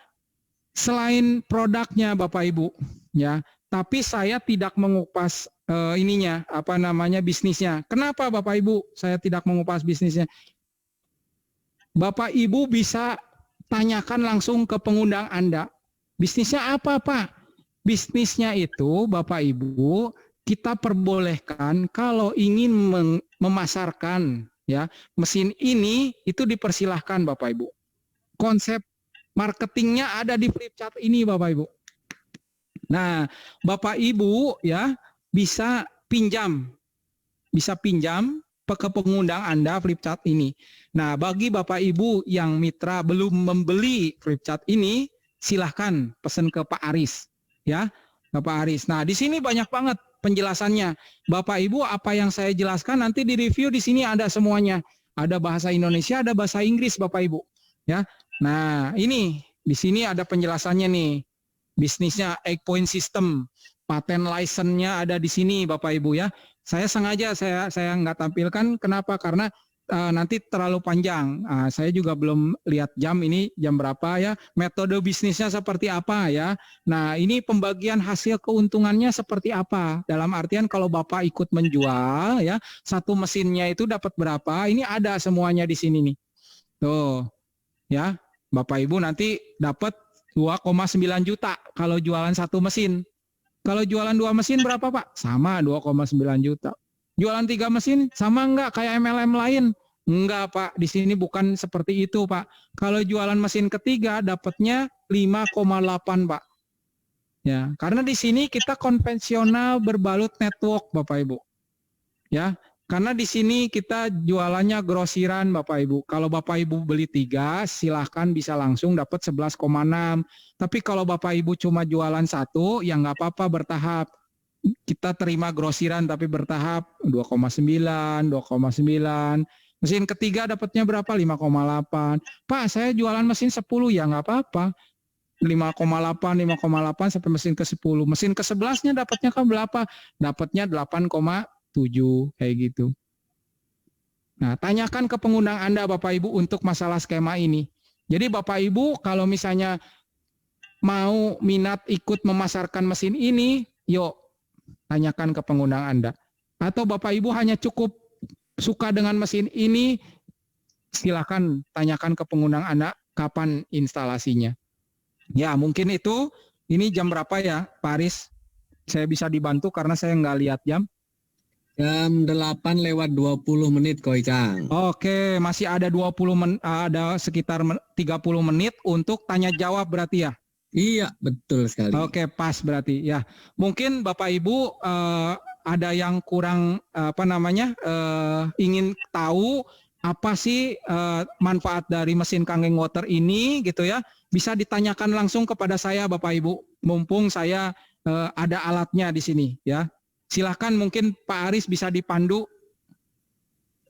selain produknya Bapak Ibu ya, tapi saya tidak mengupas bisnisnya. Kenapa Bapak Ibu saya tidak mengupas bisnisnya? Bapak Ibu bisa tanyakan langsung ke pengundang Anda. Bisnisnya apa Pak? Bisnisnya itu Bapak Ibu, kita perbolehkan kalau ingin memasarkan ya mesin ini, itu dipersilahkan Bapak Ibu. Konsep marketingnya ada di Flipchart ini Bapak Ibu. Nah, Bapak Ibu ya bisa pinjam ke pengundang Anda Flipchart ini. Nah, bagi Bapak Ibu yang mitra belum membeli Flipchart ini, silahkan pesan ke Pak Aris ya, Bapak Aris. Nah, di sini banyak banget penjelasannya. Bapak Ibu, apa yang saya jelaskan nanti di review di sini ada semuanya. Ada bahasa Indonesia, ada bahasa Inggris, Bapak Ibu. Ya. Nah, ini di sini ada penjelasannya nih. Bisnisnya Egg Point System, patent license-nya ada di sini, Bapak Ibu ya. Saya sengaja saya nggak tampilkan. Kenapa? Karena nanti terlalu panjang. Saya juga belum lihat jam ini jam berapa ya. Metode bisnisnya seperti apa ya. Nah ini pembagian hasil keuntungannya seperti apa. Dalam artian kalau Bapak ikut menjual ya, satu mesinnya itu dapat berapa. Ini ada semuanya di sini nih. Tuh ya, Bapak Ibu nanti dapat 2,9 juta kalau jualan satu mesin. Kalau jualan 2 mesin berapa Pak? Sama 2,9 juta. Jualan 3 mesin sama enggak kayak MLM lain? Enggak Pak, di sini bukan seperti itu Pak. Kalau jualan mesin ketiga dapatnya 5,8 Pak. Ya, karena di sini kita konvensional berbalut network Bapak Ibu. Ya, karena di sini kita jualannya grosiran Bapak Ibu. Kalau Bapak Ibu beli 3, silahkan bisa langsung dapat 11,6. Tapi kalau Bapak Ibu cuma jualan 1, ya nggak apa-apa bertahap. Kita terima grosiran tapi bertahap 2,9, 2,9. Mesin ketiga dapatnya berapa? 5,8. Pak, saya jualan mesin 10 ya nggak apa-apa. 5,8, 5,8 sampai mesin ke-10. Mesin ke-11-nya dapatnya kan berapa? Dapatnya 8,7 kayak gitu. Nah, tanyakan ke pengundang Anda Bapak Ibu untuk masalah skema ini. Jadi Bapak Ibu kalau misalnya mau minat ikut memasarkan mesin ini, yuk tanyakan ke pengundang Anda. Atau Bapak Ibu hanya cukup suka dengan mesin ini, silakan tanyakan ke pengundang Anda kapan instalasinya. Ya mungkin itu, ini jam berapa ya Pak Aris? Saya bisa dibantu karena saya nggak lihat jam. Jam 8:20 Ko Icang. Oke, masih ada 20 ada sekitar 30 menit untuk tanya jawab berarti ya? Iya, betul sekali. Oke, pas berarti ya. Mungkin Bapak Ibu ada yang kurang ingin tahu apa sih manfaat dari mesin Kangen Water ini gitu ya. Bisa ditanyakan langsung kepada saya Bapak Ibu. Mumpung saya ada alatnya di sini ya. Silahkan mungkin Pak Aris bisa dipandu.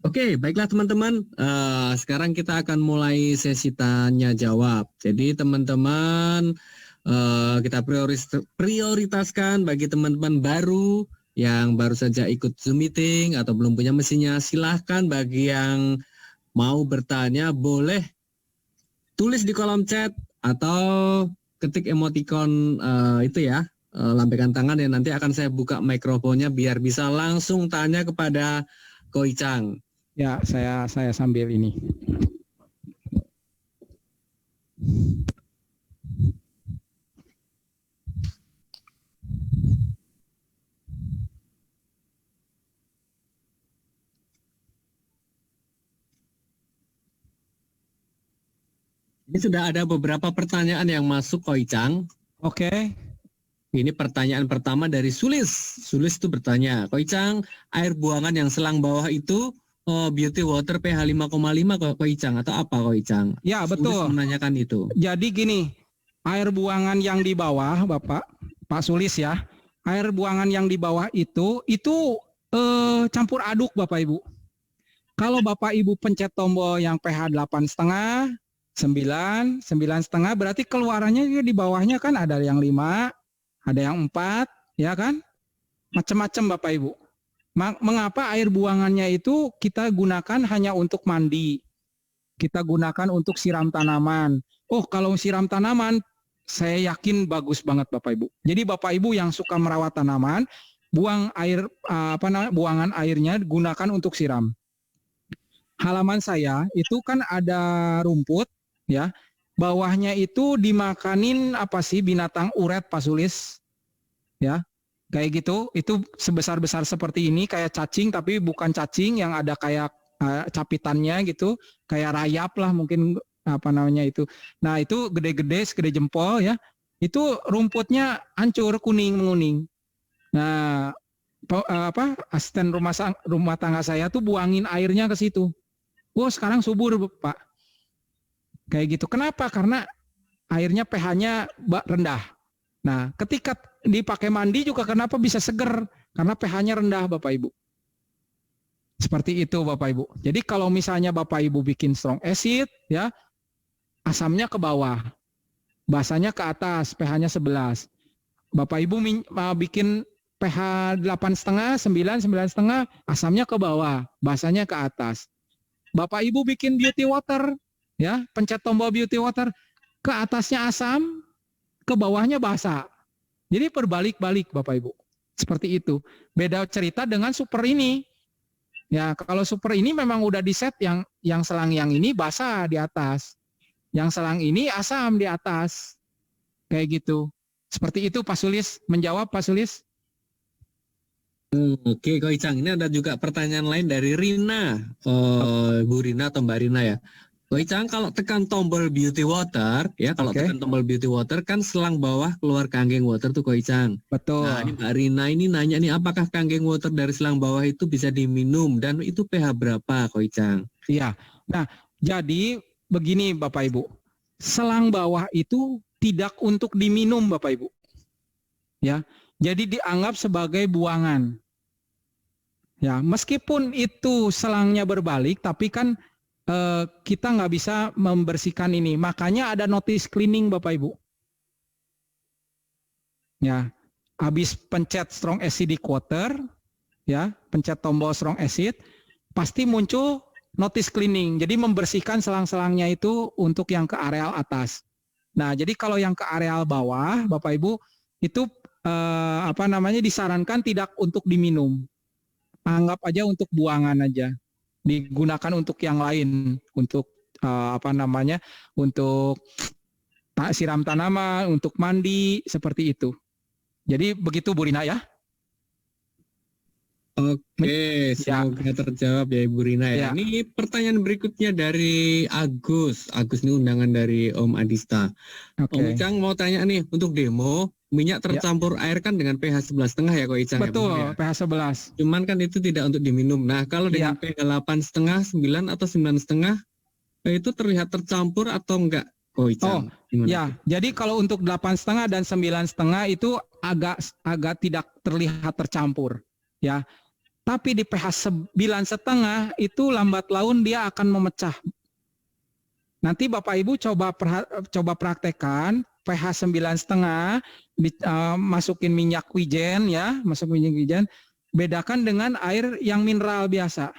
Oke, baiklah teman-teman. Sekarang kita akan mulai sesi tanya jawab. Jadi teman-teman kita prioritaskan bagi teman-teman baru yang baru saja ikut Zoom meeting atau belum punya mesinnya. Silahkan bagi yang mau bertanya boleh tulis di kolom chat atau ketik emoticon itu ya. Lambaikan tangan dan nanti akan saya buka mikrofonnya biar bisa langsung tanya kepada Ko Icang. Ya, saya sambil ini. Ini sudah ada beberapa pertanyaan yang masuk Ko Icang. Oke. Ini pertanyaan pertama dari Sulis. Sulis itu bertanya, Ko Icang, air buangan yang selang bawah itu Beauty Water pH 5,5 Ko Icang atau apa Ko Icang? Ya, betul. Sulis menanyakan itu. Jadi gini, air buangan yang di bawah, Pak Sulis ya, air buangan yang di bawah itu campur aduk Bapak Ibu. Kalau Bapak Ibu pencet tombol yang pH 8,5, 9,5 berarti keluarannya di bawahnya kan ada yang 5, ada yang 4, ya kan? Macam-macam Bapak Ibu. Mengapa air buangannya itu kita gunakan hanya untuk mandi? Kita gunakan untuk siram tanaman. Oh, kalau siram tanaman, saya yakin bagus banget Bapak Ibu. Jadi Bapak Ibu yang suka merawat tanaman, buang air buangan airnya gunakan untuk siram. Halaman saya itu kan ada rumput, ya. Bawahnya itu dimakanin binatang uret Pak Sulis, ya. Kayak gitu, itu sebesar-besar seperti ini, kayak cacing tapi bukan cacing yang ada kayak capitannya gitu, kayak rayap lah mungkin itu. Nah itu gede-gede, segede jempol ya. Itu rumputnya hancur menguning. Nah asisten rumah tangga saya tuh buangin airnya ke situ. Wah sekarang subur Pak. Kayak gitu. Kenapa? Karena airnya pH-nya rendah. Nah ketika dipakai mandi juga kenapa bisa seger? karena pH-nya rendah Bapak Ibu. Seperti itu Bapak Ibu. Jadi kalau misalnya Bapak Ibu bikin strong acid ya, asamnya ke bawah, basanya ke atas, pH-nya 11. Bapak Ibu bikin pH 8,5, 9, 9,5, asamnya ke bawah, basanya ke atas. Bapak Ibu bikin beauty water ya, pencet tombol beauty water, ke atasnya asam, ke bawahnya basa. Jadi berbalik-balik Bapak Ibu. Seperti itu. Beda cerita dengan super ini. Ya, kalau super ini memang udah di set yang selang yang ini basah di atas. Yang selang ini asam di atas. Kayak gitu. Seperti itu Pak Sulis. Menjawab Pak Sulis? Oke, Ko Icang. Ini ada juga pertanyaan lain dari Rina. Bu Rina atau Mbak Rina ya. Ko Icang, kalau tekan tombol beauty water, ya kalau tekan tombol beauty water kan selang bawah keluar kanggeng water tuh Ko Icang. Betul. Nah, ini Mbak Rina ini nanya nih, apakah kanggeng water dari selang bawah itu bisa diminum dan itu pH berapa Ko Icang? Iya. Nah, jadi begini Bapak Ibu. Selang bawah itu tidak untuk diminum Bapak Ibu. Ya. Jadi dianggap sebagai buangan. Ya, meskipun itu selangnya berbalik, tapi kan kita nggak bisa membersihkan ini. Makanya ada notice cleaning Bapak Ibu. Ya, habis pencet strong acidic water, ya, pencet tombol strong acid, pasti muncul notice cleaning. Jadi membersihkan selang-selangnya itu untuk yang ke areal atas. Nah, jadi kalau yang ke areal bawah, Bapak Ibu, itu disarankan tidak untuk diminum. Anggap aja untuk buangan aja. Digunakan untuk yang lain, untuk untuk siram tanaman, untuk mandi, seperti itu. Jadi begitu Bu Rina ya. Oke, semoga terjawab ya Ibu Rina ya. Ini pertanyaan berikutnya dari Agus. Agus ini undangan dari Om Adista. Om Icang mau tanya nih, untuk demo minyak tercampur air kan dengan pH 11,5 ya Ko Icang. Betul, ya, pH 11. Cuman kan itu tidak untuk diminum. Nah, kalau dengan pH 8,5, 9 atau 9,5 itu terlihat tercampur atau enggak Ko Icang? Ya, jadi kalau untuk 8,5 dan 9,5 itu agak tidak terlihat tercampur, ya. Tapi di pH 9,5 itu lambat laun dia akan memecah. Nanti Bapak Ibu coba praktekkan pH 9,5, masukin minyak wijen ya, bedakan dengan air yang mineral biasa.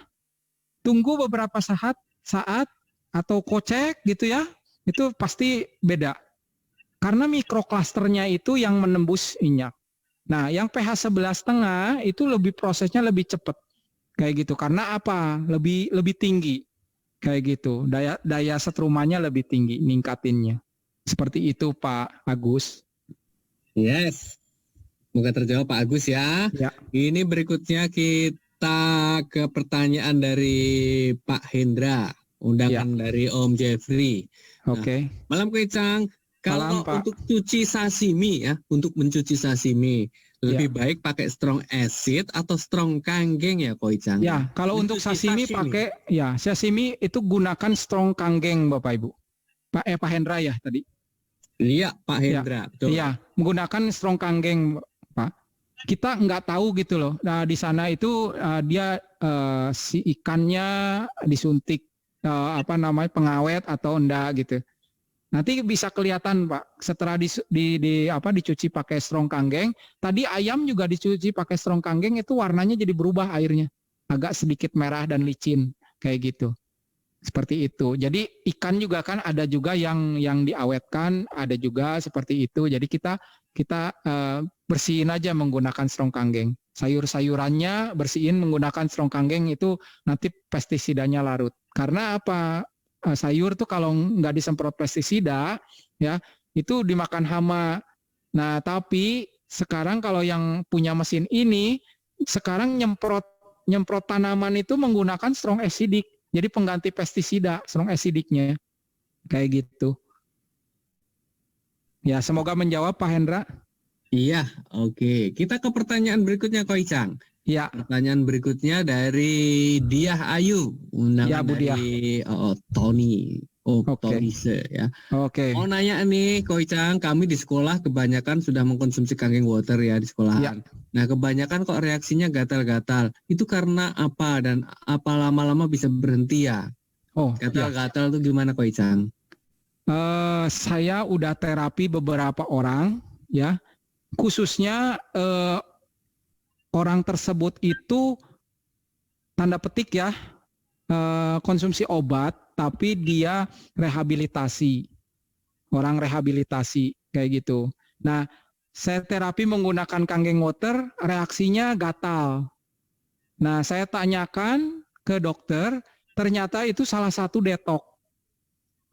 Tunggu beberapa saat atau kocek gitu ya, itu pasti beda. Karena mikroklusternya itu yang menembus minyak. Nah, yang pH 11,5 itu prosesnya lebih cepat. Kayak gitu. Karena apa? Lebih tinggi. Kayak gitu. Daya setrumannya lebih tinggi ningkatinnya. Seperti itu Pak Agus. Yes. Semoga terjawab Pak Agus ya. Ini berikutnya kita ke pertanyaan dari Pak Hendra, undangan dari Om Jeffrey. Oke. Malam Ko Icang. Kalau untuk cuci sashimi ya, untuk mencuci sashimi, lebih baik pakai strong acid atau strong kanggeng ya Ko Icang? Ya, kalau untuk sashimi pakai sashimi itu gunakan strong kanggeng Bapak Ibu. Pak Hendra ya tadi. Iya, Pak Hendra. Iya, menggunakan strong kanggeng Pak. Kita nggak tahu gitu loh. Nah, di sana itu dia si ikannya disuntik pengawet atau enggak gitu. Nanti bisa kelihatan Pak, setelah dicuci pakai strong kanggeng, tadi ayam juga dicuci pakai strong kanggeng itu warnanya jadi berubah airnya, agak sedikit merah dan licin kayak gitu. Seperti itu. Jadi ikan juga kan ada juga yang diawetkan, ada juga seperti itu. Jadi kita bersihin aja menggunakan strong kanggeng. Sayur-sayurannya bersihin menggunakan strong kanggeng itu nanti pestisidanya larut. Karena apa? Sayur tuh kalau nggak disemprot pestisida ya itu dimakan hama. Nah tapi sekarang kalau yang punya mesin ini sekarang nyemprot tanaman itu menggunakan strong acidic, jadi pengganti pestisida strong acidicnya kayak gitu. Ya semoga menjawab Pak Hendra. Iya, oke. Kita ke pertanyaan berikutnya Ko Icang. Ya. Pertanyaan berikutnya dari Diah Ayu, undangan dari Tony. Octolise ya. Oke. Mau nanya nih, Ko Icang, kami di sekolah kebanyakan sudah mengkonsumsi kangen water ya di sekolahan. Nah, kebanyakan kok reaksinya gatal-gatal. Itu karena apa dan apa lama-lama bisa berhenti ya? Gatal-gatal tuh gimana, Ko Icang? Saya udah terapi beberapa orang ya, khususnya orang tersebut itu tanda petik ya, konsumsi obat tapi dia rehabilitasi, orang rehabilitasi kayak gitu. Nah, saya terapi menggunakan kangen water, reaksinya gatal. Nah, saya tanyakan ke dokter, ternyata itu salah satu detok,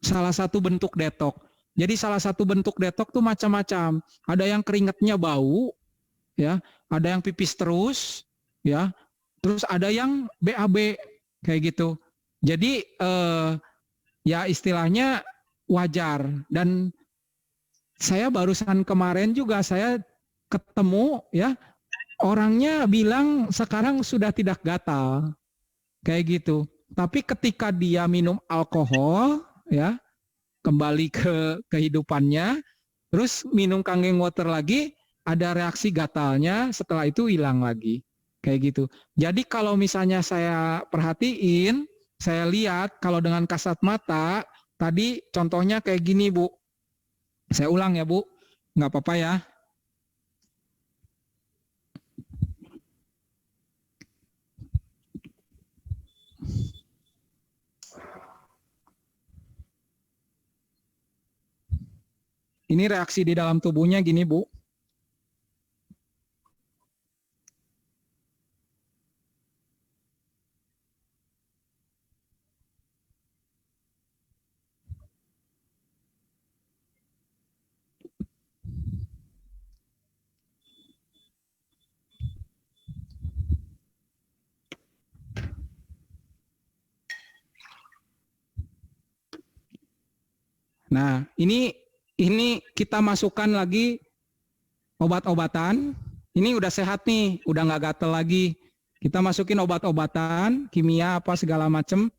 salah satu bentuk detok. Jadi salah satu bentuk detok tuh macam-macam. Ada yang keringatnya bau, ya, ada yang pipis terus, ya, terus ada yang BAB kayak gitu. Jadi ya istilahnya wajar. Dan saya barusan kemarin juga saya ketemu ya, orangnya bilang sekarang sudah tidak gatal kayak gitu. Tapi ketika dia minum alkohol ya, kembali ke kehidupannya, terus minum kangen water lagi, ada reaksi gatalnya, setelah itu hilang lagi kayak gitu. Jadi kalau misalnya saya perhatiin, saya lihat kalau dengan kasat mata, tadi contohnya kayak gini Bu. Saya ulang ya Bu, nggak apa-apa ya. Ini reaksi di dalam tubuhnya gini Bu. Nah, ini kita masukkan lagi obat-obatan. Ini udah sehat nih, udah nggak gatel lagi. Kita masukin obat-obatan, kimia apa segala macem.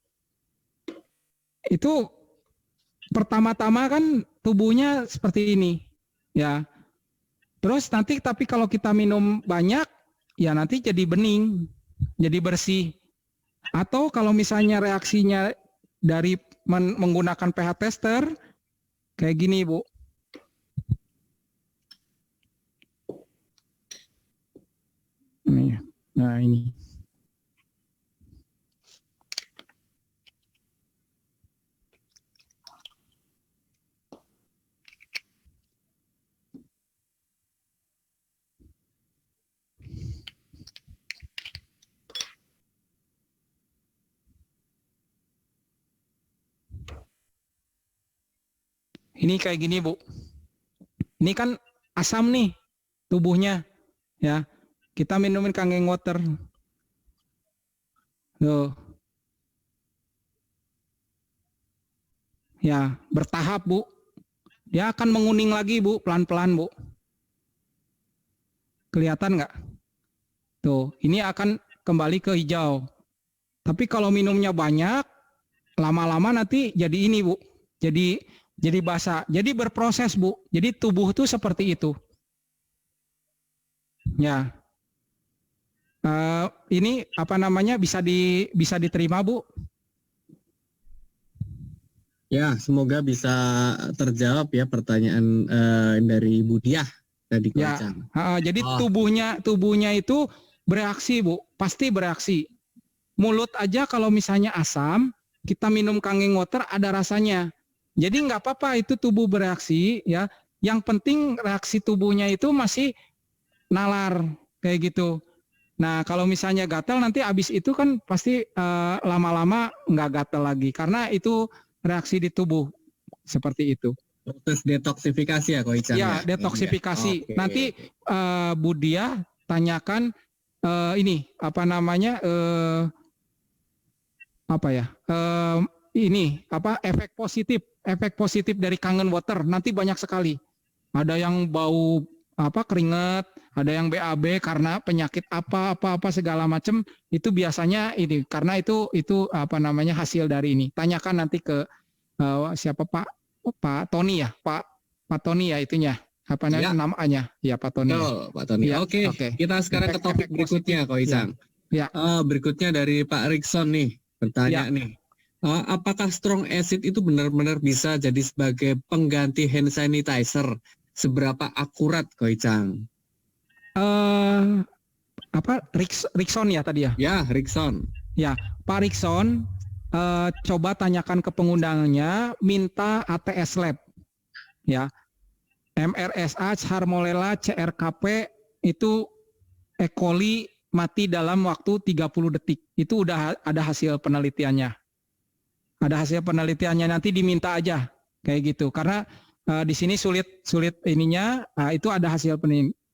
Itu pertama-tama kan tubuhnya seperti ini, ya. Terus nanti tapi kalau kita minum banyak, ya nanti jadi bening, jadi bersih. Atau kalau misalnya reaksinya dari menggunakan pH tester, kayak gini Bu. Nah ini. Ini kayak gini Bu. Ini kan asam nih tubuhnya, ya. Kita minumin kangen water. Tuh. Ya, bertahap Bu. Dia akan menguning lagi Bu, pelan-pelan Bu. Kelihatan nggak? Tuh, ini akan kembali ke hijau. Tapi kalau minumnya banyak, lama-lama nanti jadi ini Bu. Jadi basah. Jadi berproses Bu. Jadi tubuh tuh seperti itu. Ya. Ini apa namanya bisa diterima Bu? Ya, semoga bisa terjawab ya pertanyaan dari Bu Diah tadi. Ya. Jadi tubuhnya itu bereaksi Bu, pasti bereaksi. Mulut aja kalau misalnya asam, kita minum kangen water ada rasanya. Jadi nggak apa-apa itu tubuh bereaksi ya. Yang penting reaksi tubuhnya itu masih nalar kayak gitu. Nah kalau misalnya gatal nanti abis itu kan pasti lama-lama nggak gatal lagi karena itu reaksi di tubuh seperti itu. Proses detoksifikasi ya Ko Icang? Ya, detoksifikasi. Okay. Nanti Bu Diah tanyakan ini apa namanya ini apa efek positif dari kangen water nanti banyak sekali. Ada yang bau keringat, ada yang BAB karena penyakit apa segala macam itu biasanya ini karena itu apa namanya hasil dari ini. Tanyakan nanti ke siapa Pak Tony ya, Pak Tony ya itunya. Apa namanya? Ya Pak Tony. Betul, Pak Tony. Ya, Oke, kita sekarang ke topik berikutnya, Ko Icang. Ya. Berikutnya dari Pak Rikson nih, bertanya nih. Apakah strong acid itu benar-benar bisa jadi sebagai pengganti hand sanitizer? Seberapa akurat, Ko Icang? Rikson ya tadi ya? Ya, Rikson. Ya, Pak Rikson, coba tanyakan ke pengundangannya, minta ATS lab, ya, MRSA, Salmonella, CRKP itu E. coli mati dalam waktu 30 detik. Itu udah ada hasil penelitiannya. Ada hasil penelitiannya, nanti diminta aja kayak gitu. Karena di sini sulit ininya, itu ada hasil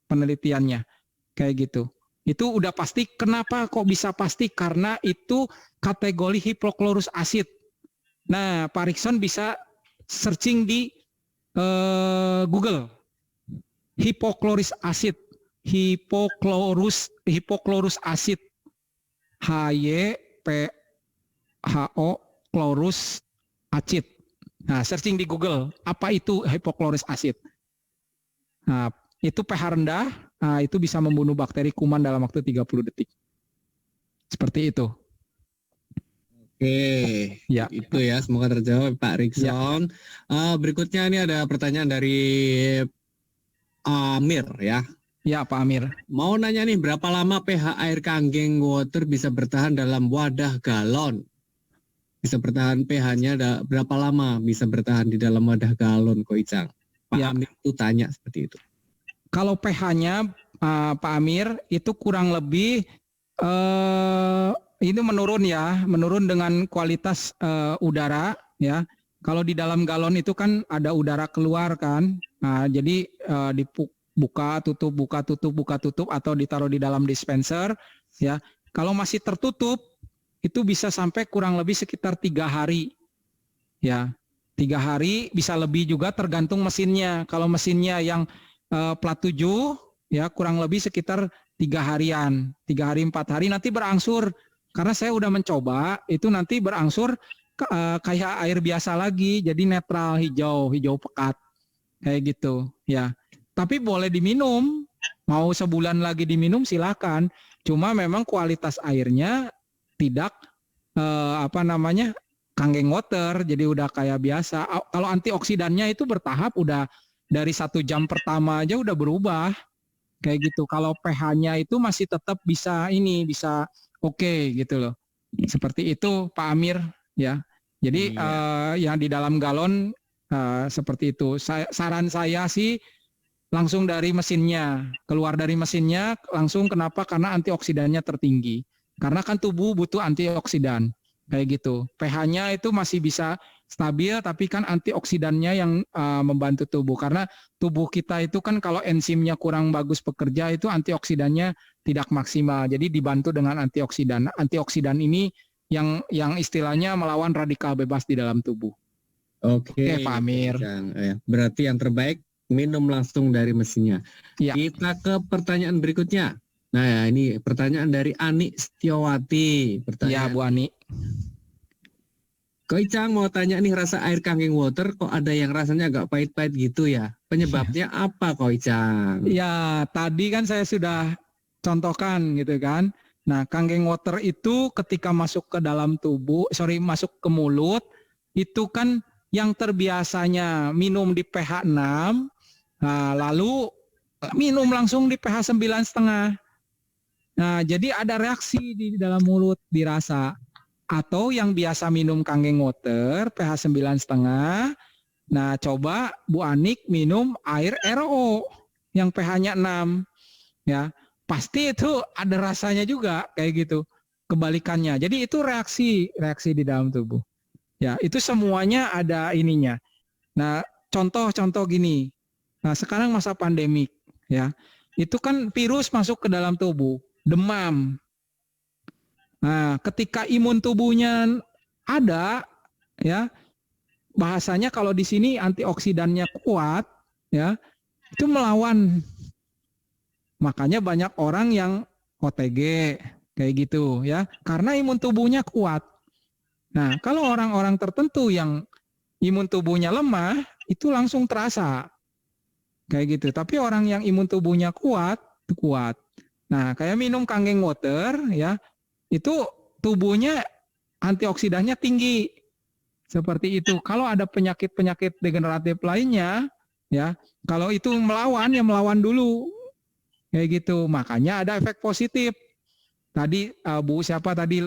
penelitiannya kayak gitu. Itu udah pasti. Kenapa kok bisa pasti? Karena itu kategori hipoklorus asid. Nah, Pak Rikson bisa searching di Google. Hipoklorus asid. Hipoklorus asid. HYPHO klorus acid. Nah, searching di Google. Apa itu hipoklorus asid? Nah, itu pH rendah. Nah, itu bisa membunuh bakteri kuman dalam waktu 30 detik. Seperti itu. Oke, ya. Itu ya, semoga terjawab Pak Rikson. Ya. Berikutnya ini ada pertanyaan dari Amir ya. Ya, Pak Amir. Mau nanya nih, berapa lama pH air Kangen Water bisa bertahan dalam wadah galon? Bisa bertahan pH-nya berapa lama bisa bertahan di dalam wadah galon, Ko Icang? Pak Amir itu tanya seperti itu. Kalau pH-nya Pak Amir itu kurang lebih ini menurun dengan kualitas udara ya. Kalau di dalam galon itu kan ada udara keluar kan. Nah, jadi buka tutup atau ditaruh di dalam dispenser ya. Kalau masih tertutup itu bisa sampai kurang lebih sekitar 3 hari. Ya. 3 hari bisa lebih juga tergantung mesinnya. Kalau mesinnya yang plat 7 ya kurang lebih sekitar 3 harian, 3 hari 4 hari nanti berangsur. Karena saya udah mencoba itu nanti berangsur kayak air biasa lagi, jadi netral hijau pekat kayak gitu ya. Tapi boleh diminum, mau sebulan lagi diminum silakan. Cuma memang kualitas airnya tidak Kangen Water, jadi udah kayak biasa. Kalau antioksidannya itu bertahap, udah dari 1 jam pertama aja udah berubah kayak gitu. Kalau pH-nya itu masih tetap bisa oke gitu loh. Seperti itu Pak Amir ya. Jadi yang di dalam galon seperti itu. Saran saya sih langsung dari mesinnya, keluar dari mesinnya langsung. Kenapa? Karena antioksidannya tertinggi. Karena kan tubuh butuh antioksidan kayak gitu. pH-nya itu masih bisa stabil, tapi kan antioksidannya yang membantu tubuh. Karena tubuh kita itu kan kalau enzimnya kurang bagus bekerja itu antioksidannya tidak maksimal. Jadi dibantu dengan antioksidan. Antioksidan ini yang istilahnya melawan radikal bebas di dalam tubuh. Oke, Pak Amir. Berarti yang terbaik minum langsung dari mesinnya. Ya. Kita ke pertanyaan berikutnya. Nah ya, ini pertanyaan dari Ani Setiawati. Ya Bu Ani. Ko Icang mau tanya nih, rasa air Kangen Water kok ada yang rasanya agak pahit-pahit gitu ya? Penyebabnya apa, Ko Icang? Ya tadi kan saya sudah contohkan gitu kan. Nah Kangen Water itu ketika masuk ke dalam masuk ke mulut itu kan yang terbiasanya minum di pH 6, nah, lalu minum langsung di pH 9,5. Nah, jadi ada reaksi di dalam mulut dirasa. Atau yang biasa minum Kangen Water pH 9,5. Nah, coba Bu Anik minum air RO yang pH-nya 6. Ya, pasti itu ada rasanya juga kayak gitu. Kebalikannya. Jadi itu reaksi di dalam tubuh. Ya, itu semuanya ada ininya. Nah, contoh gini. Nah, sekarang masa pandemik ya. Itu kan virus masuk ke dalam tubuh, demam. Nah, ketika imun tubuhnya ada ya, bahasanya kalau di sini antioksidannya kuat ya, itu melawan. Makanya banyak orang yang OTG kayak gitu ya, karena imun tubuhnya kuat. Nah, kalau orang-orang tertentu yang imun tubuhnya lemah, itu langsung terasa. Kayak gitu. Tapi orang yang imun tubuhnya kuat, itu kuat. Nah, kayak minum Kangen Water ya, itu tubuhnya antioksidannya tinggi. Seperti itu. Kalau ada penyakit-penyakit degeneratif lainnya, ya, kalau itu melawan, ya melawan dulu. Kayak gitu. Makanya ada efek positif. Tadi Bu siapa tadi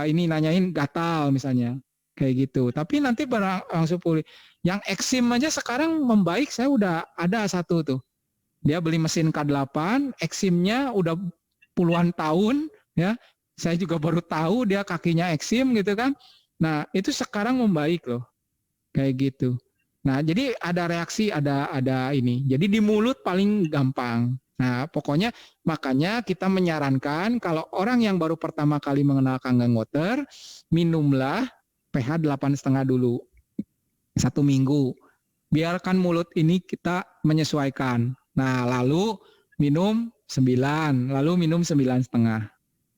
ini nanyain gatal misalnya. Kayak gitu. Tapi nanti langsung pulih. Yang eksim aja sekarang membaik, saya udah ada satu tuh. Dia beli mesin K8, eksimnya udah puluhan tahun ya. Saya juga baru tahu dia kakinya eksim gitu kan. Nah, itu sekarang membaik loh. Kayak gitu. Nah, jadi ada reaksi, ada ini. Jadi di mulut paling gampang. Nah, pokoknya makanya kita menyarankan kalau orang yang baru pertama kali mengenal Kangen Water, minumlah pH 8,5 dulu. 1 minggu. Biarkan mulut ini kita menyesuaikan. Nah, lalu minum 9, lalu minum 9,5.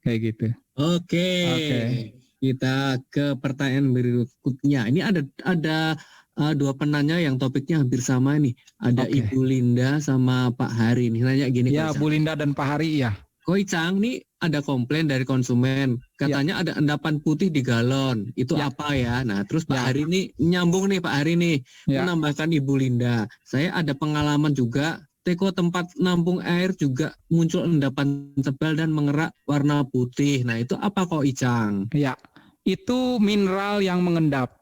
Kayak gitu. Oke. Oke. Kita ke pertanyaan berikutnya. Ini ada dua penanya yang topiknya hampir sama nih. Ada Oke. Ibu Linda sama Pak Hari nih. Nanya gini, Ya, Bu Linda dan Pak Hari ya. Koi Chang nih ada komplain dari konsumen. Katanya ada endapan putih di galon. Itu Ya. apa ya? Nah, terus Pak Ya. Hari nih nyambung nih Pak Hari nih. Ya. Menambahkan Ibu Linda. Saya ada pengalaman juga. Teko tempat nampung air juga muncul endapan tebal dan mengerak warna putih. Nah, itu apa kok Icang? Ya, itu mineral yang mengendap.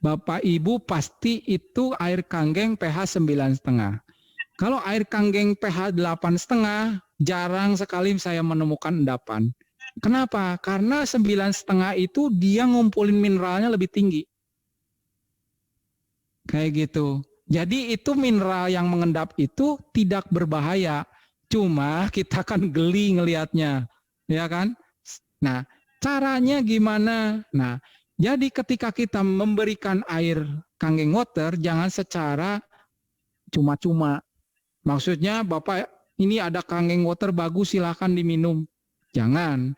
Bapak Ibu pasti itu air kanggeng pH 9,5. Kalau air kanggeng pH 8,5, jarang sekali saya menemukan endapan. Kenapa? Karena 9,5 itu dia ngumpulin mineralnya lebih tinggi. Kayak gitu. Jadi itu mineral yang mengendap itu tidak berbahaya. Cuma kita kan geli ngelihatnya. Ya kan? Nah, caranya gimana? Nah, jadi ketika kita memberikan air Kangen Water, jangan secara cuma-cuma. Maksudnya Bapak ini ada Kangen Water bagus silahkan diminum. Jangan.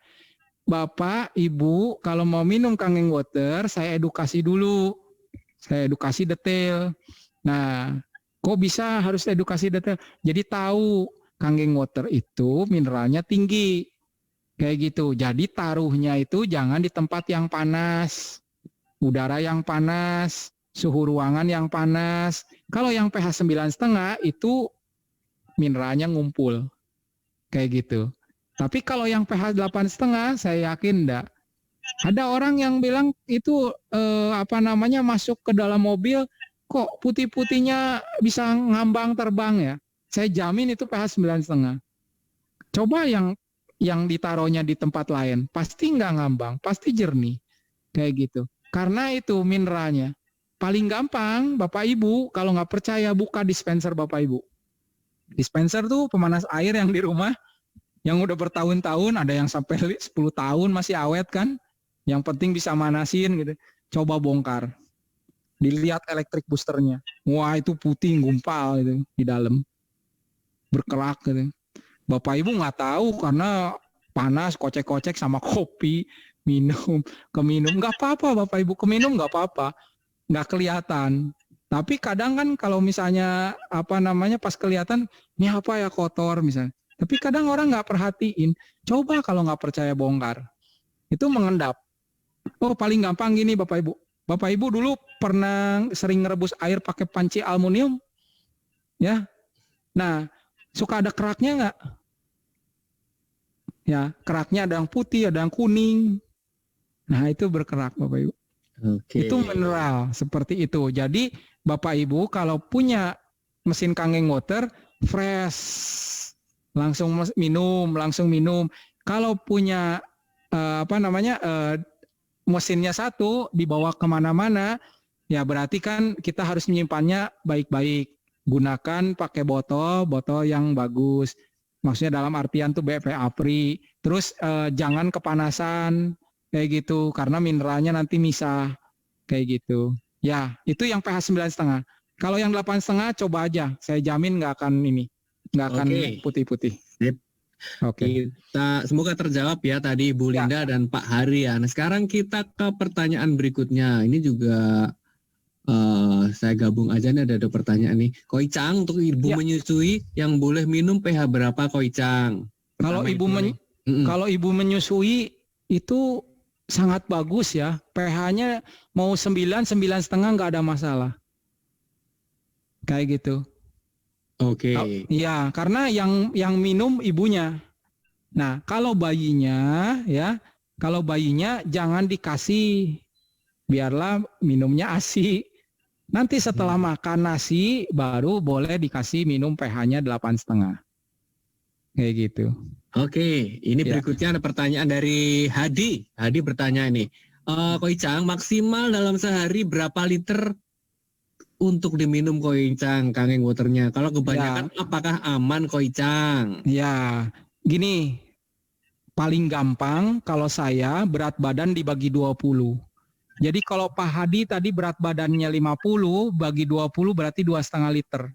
Bapak, Ibu kalau mau minum Kangen Water, saya edukasi dulu. Saya edukasi detail. Nah, kok bisa harus edukasi detail? Jadi tahu Kangen Water itu mineralnya tinggi. Kayak gitu. Jadi taruhnya itu jangan di tempat yang panas. Udara yang panas, suhu ruangan yang panas. Kalau yang pH 9,5 itu mineralnya ngumpul. Kayak gitu. Tapi kalau yang pH 8,5 saya yakin enggak. Ada orang yang bilang itu masuk ke dalam mobil kok putih-putihnya bisa ngambang terbang ya. Saya jamin itu pH 9,5. Coba yang ditaruhnya di tempat lain, pasti nggak ngambang, pasti jernih. Kayak gitu. Karena itu mineralnya. Paling gampang, Bapak Ibu, kalau nggak percaya buka dispenser Bapak Ibu. Dispenser tuh pemanas air yang di rumah, yang udah bertahun-tahun, ada yang sampai 10 tahun masih awet kan. Yang penting bisa manasin gitu. Coba bongkar. Dilihat elektrik boosternya. Wah itu putih gumpal gitu di dalam. Berkerak gitu. Bapak Ibu nggak tahu karena panas kocek-kocek sama kopi keminum nggak apa-apa Bapak Ibu keminum nggak apa-apa nggak kelihatan. Tapi kadang kan kalau misalnya pas kelihatan ini apa ya kotor misalnya. Tapi kadang orang nggak perhatiin. Coba kalau nggak percaya bongkar. Itu mengendap. Oh paling gampang gini Bapak Ibu. Bapak Ibu dulu pernah sering ngerebus air pakai panci aluminium, ya? Nah suka ada keraknya nggak? Ya keraknya ada yang putih, ada yang kuning. Nah itu berkerak Bapak Ibu. Oke. Itu mineral seperti itu. Jadi Bapak Ibu kalau punya mesin Kangen Water fresh, langsung minum. Kalau punya mesinnya satu dibawa kemana-mana, ya berarti kan kita harus menyimpannya baik-baik. Gunakan pakai botol yang bagus. Maksudnya dalam artian tuh BPA free. Terus jangan kepanasan kayak gitu karena mineralnya nanti misah kayak gitu. Ya itu yang pH 9,5. Kalau yang 8,5 coba aja. Saya jamin nggak akan putih-putih. Oke. Kita semoga terjawab ya tadi Bu Linda dan Pak Hari ya. Nah sekarang kita ke pertanyaan berikutnya. Ini juga Saya gabung aja nih, ada pertanyaan nih. Koicang, untuk ibu Ya. menyusui yang boleh minum pH berapa Koicang? Kalau Pertama ibu itu nih. Mm-mm. kalau ibu menyusui itu sangat bagus ya. pH-nya mau 9, 9,5 nggak ada masalah. Kayak gitu. Oke. Ya, karena yang minum ibunya. Nah, kalau bayinya jangan dikasih, biarlah minumnya ASI. Nanti setelah makan nasi baru boleh dikasih minum pH-nya 8,5. Kayak gitu. Oke, ini Ya. berikutnya ada pertanyaan dari Hadi. Hadi bertanya ini, Koicang maksimal dalam sehari berapa liter untuk diminum Koicang kangeng waternya? Kalau kebanyakan apakah aman Koicang? Ya, gini, paling gampang kalau saya berat badan dibagi 20. Jadi kalau Pak Hadi tadi berat badannya 50, bagi 20 berarti 2,5 liter.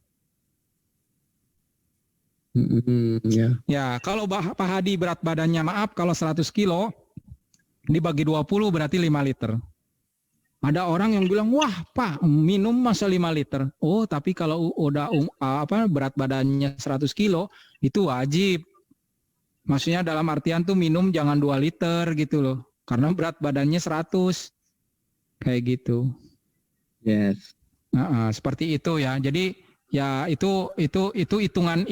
Ya. Ya, kalau Pak Hadi berat badannya kalau 100 kilo, dibagi 20 berarti 5 liter. Ada orang yang bilang, wah Pak, minum masa 5 liter. Oh, tapi kalau udah berat badannya 100 kilo, itu wajib. Maksudnya dalam artian tuh minum jangan 2 liter gitu loh. Karena berat badannya 100. Kayak gitu. Yes. Seperti itu ya. Jadi ya itu hitungan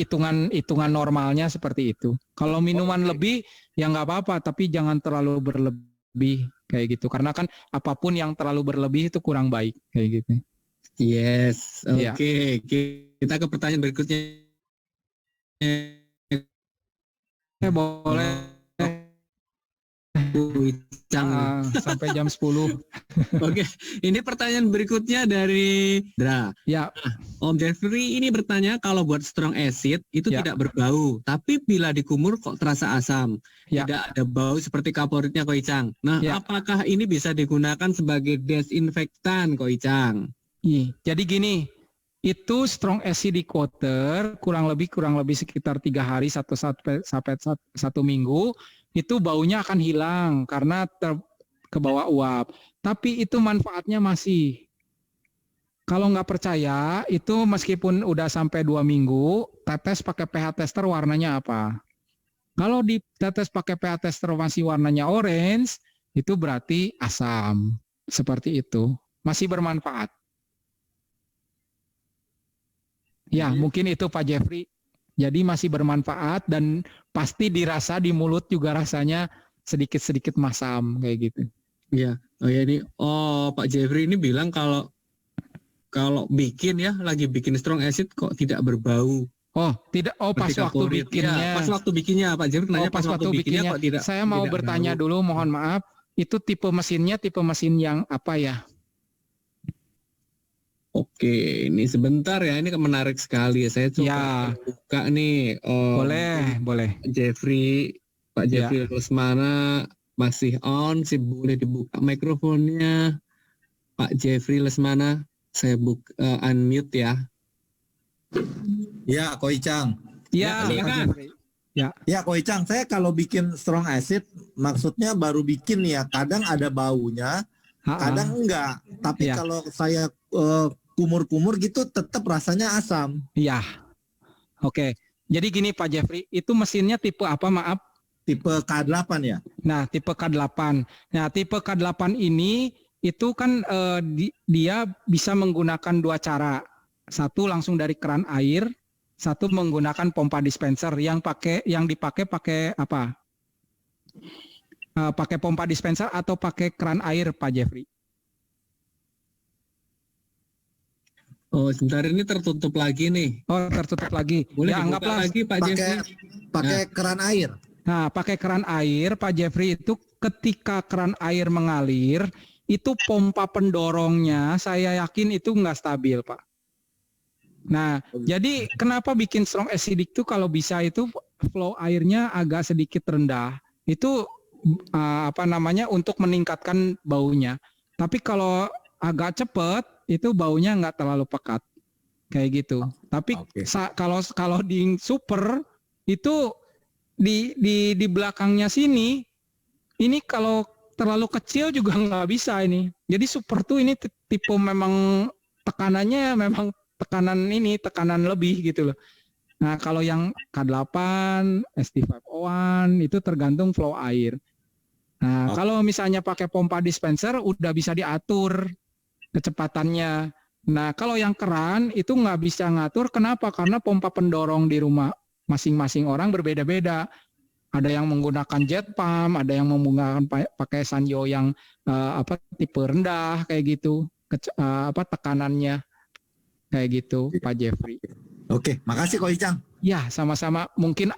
normalnya seperti itu. Kalau minuman lebih ya nggak apa-apa, tapi jangan terlalu berlebih kayak gitu. Karena kan apapun yang terlalu berlebih itu kurang baik kayak gitu. Yes. Ya. Oke. Kita ke pertanyaan berikutnya. Boleh. Sampai jam 10. Oke, ini pertanyaan berikutnya dari Dra. Ya. Om Jeffrey ini bertanya, kalau buat strong acid itu tidak berbau, tapi bila dikumur kok terasa asam. Tidak ada bau seperti kaporitnya Koicang. Nah, apakah ini bisa digunakan sebagai desinfektan Koicang? Jadi gini, itu strong acidic water kurang lebih sekitar 3 hari sampai 1 minggu itu baunya akan hilang karena ke bawah uap. Tapi itu manfaatnya masih. Kalau nggak percaya, itu meskipun udah sampai 2 minggu, tetes pakai pH tester warnanya apa. Kalau ditetes pakai pH tester masih warnanya orange, itu berarti asam. Seperti itu. Masih bermanfaat. Ya, mungkin itu Pak Jeffrey. Jadi masih bermanfaat dan pasti dirasa di mulut juga rasanya sedikit-sedikit masam kayak gitu. Iya. Oh ya, ini Pak Jeffrey ini bilang kalau lagi bikin strong acid kok tidak berbau. Oh, tidak. Oh, pas waktu bikinnya. Ya, pas waktu bikinnya Pak Jeffrey nanya pas waktu bikinnya kok tidak. Saya mau bertanya dulu, mohon maaf. Itu tipe mesin yang apa ya? Oke, ini sebentar ya, ini menarik sekali. Saya coba buka nih. Boleh. Pak Jeffrey Lesmana masih on, sih boleh dibuka mikrofonnya. Pak Jeffrey Lesmana, saya unmute ya. Ya, Koicang. Ya, silakan. Ya, Koicang, saya kalau bikin strong acid, maksudnya baru bikin ya, kadang ada baunya, kadang enggak. Tapi kalau saya kumur-kumur gitu tetap rasanya asam. Iya. Oke. Jadi gini Pak Jeffrey, itu mesinnya tipe apa maaf? Tipe K8 ya. Nah, tipe K8. Nah, tipe K8 ini itu kan dia bisa menggunakan 2 cara. Satu langsung dari keran air, satu menggunakan pompa dispenser yang dipakai pakai apa? Pakai pompa dispenser atau pakai keran air Pak Jeffrey? Oh, sebentar, ini tertutup lagi nih. Oh, tertutup lagi. Boleh ya, anggaplah lagi Pak Jeffrey. Pakai keran air. Nah, pakai keran air Pak Jeffrey itu ketika keran air mengalir, itu pompa pendorongnya saya yakin itu nggak stabil, Pak. Nah, jadi kenapa bikin strong acidic itu kalau bisa itu flow airnya agak sedikit rendah. Itu untuk meningkatkan baunya. Tapi kalau agak cepat itu baunya nggak terlalu pekat kayak gitu. Tapi kalau di super itu di belakangnya sini ini kalau terlalu kecil juga nggak bisa ini. Jadi super tuh ini tipe memang tekanannya memang tekanan lebih gitu loh. Nah kalau yang K8, ST501 itu tergantung flow air. Nah kalau misalnya pakai pompa dispenser udah bisa diatur kecepatannya. Nah kalau yang keran itu nggak bisa ngatur. Kenapa? Karena pompa pendorong di rumah masing-masing orang berbeda-beda. Ada yang menggunakan jet pump, ada yang menggunakan pakai Sanyo yang tipe rendah kayak gitu, tekanannya kayak gitu, Pak Jeffrey. Oke, makasih Ko Icang. Ya, sama-sama. Mungkin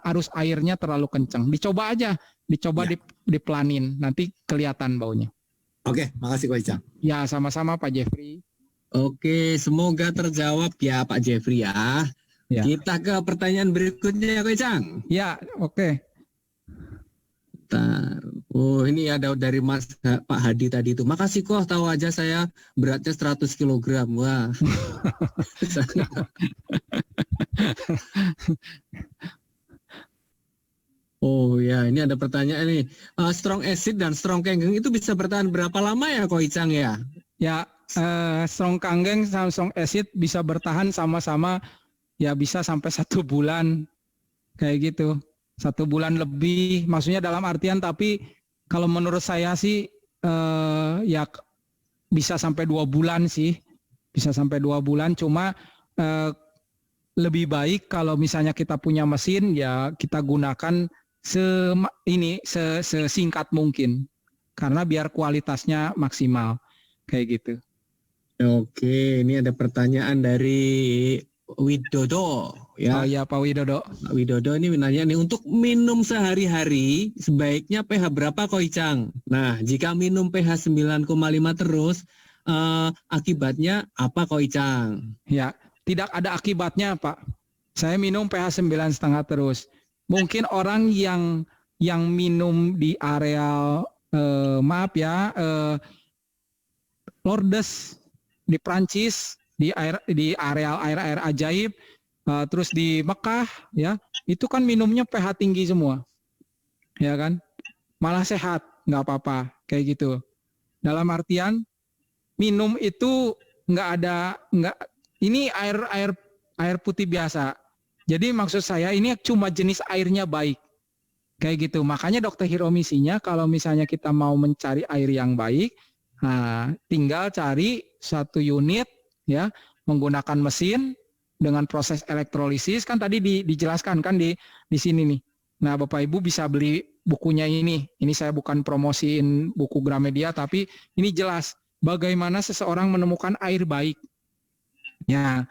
arus airnya terlalu kencang. Dicoba aja, diplanin, nanti kelihatan baunya. Oke, makasih Ko Icang. Ya, sama-sama Pak Jeffrey. Oke, semoga terjawab ya Pak Jeffrey ya. Ya. Kita ke pertanyaan berikutnya ya Ko Icang. Ya, oke. Bentar. Oh, ini ada dari Mas Pak Hadi tadi itu. Makasih kok, tahu aja saya beratnya 100 kg. Wah. Oh ya, ini ada pertanyaan nih. Strong acid dan strong kangen itu bisa bertahan berapa lama ya Ko Icang ya? Ya, strong kangen sama strong acid bisa bertahan sama-sama ya bisa sampai 1 bulan kayak gitu. 1 bulan lebih, maksudnya dalam artian, tapi kalau menurut saya sih ya bisa sampai 2 bulan sih, bisa sampai 2 bulan. Cuma lebih baik kalau misalnya kita punya mesin ya kita gunakan sesingkat mungkin, karena biar kualitasnya maksimal kayak gitu. Oke, ini ada pertanyaan dari Widodo ya. Oh ya Pak Widodo. Pak Widodo ini nanya nih, untuk minum sehari-hari sebaiknya pH berapa Ko Icang? Nah, jika minum pH 9,5 terus akibatnya apa Ko Icang? Ya, tidak ada akibatnya Pak. Saya minum pH 9,5 terus. Mungkin orang yang minum di area Lourdes di Prancis, di area air ajaib, terus di Mekah ya, itu kan minumnya pH tinggi semua, ya kan, malah sehat, nggak apa-apa kayak gitu. Dalam artian minum itu ini air putih biasa. Jadi maksud saya ini cuma jenis airnya baik kayak gitu. Makanya Dokter Hiromisinya kalau misalnya kita mau mencari air yang baik, tinggal cari 1 unit ya, menggunakan mesin dengan proses elektrolisis, kan tadi dijelaskan kan di sini nih. Nah, Bapak Ibu bisa beli bukunya ini. Ini saya bukan promosiin buku Gramedia, tapi ini jelas bagaimana seseorang menemukan air baik. Ya,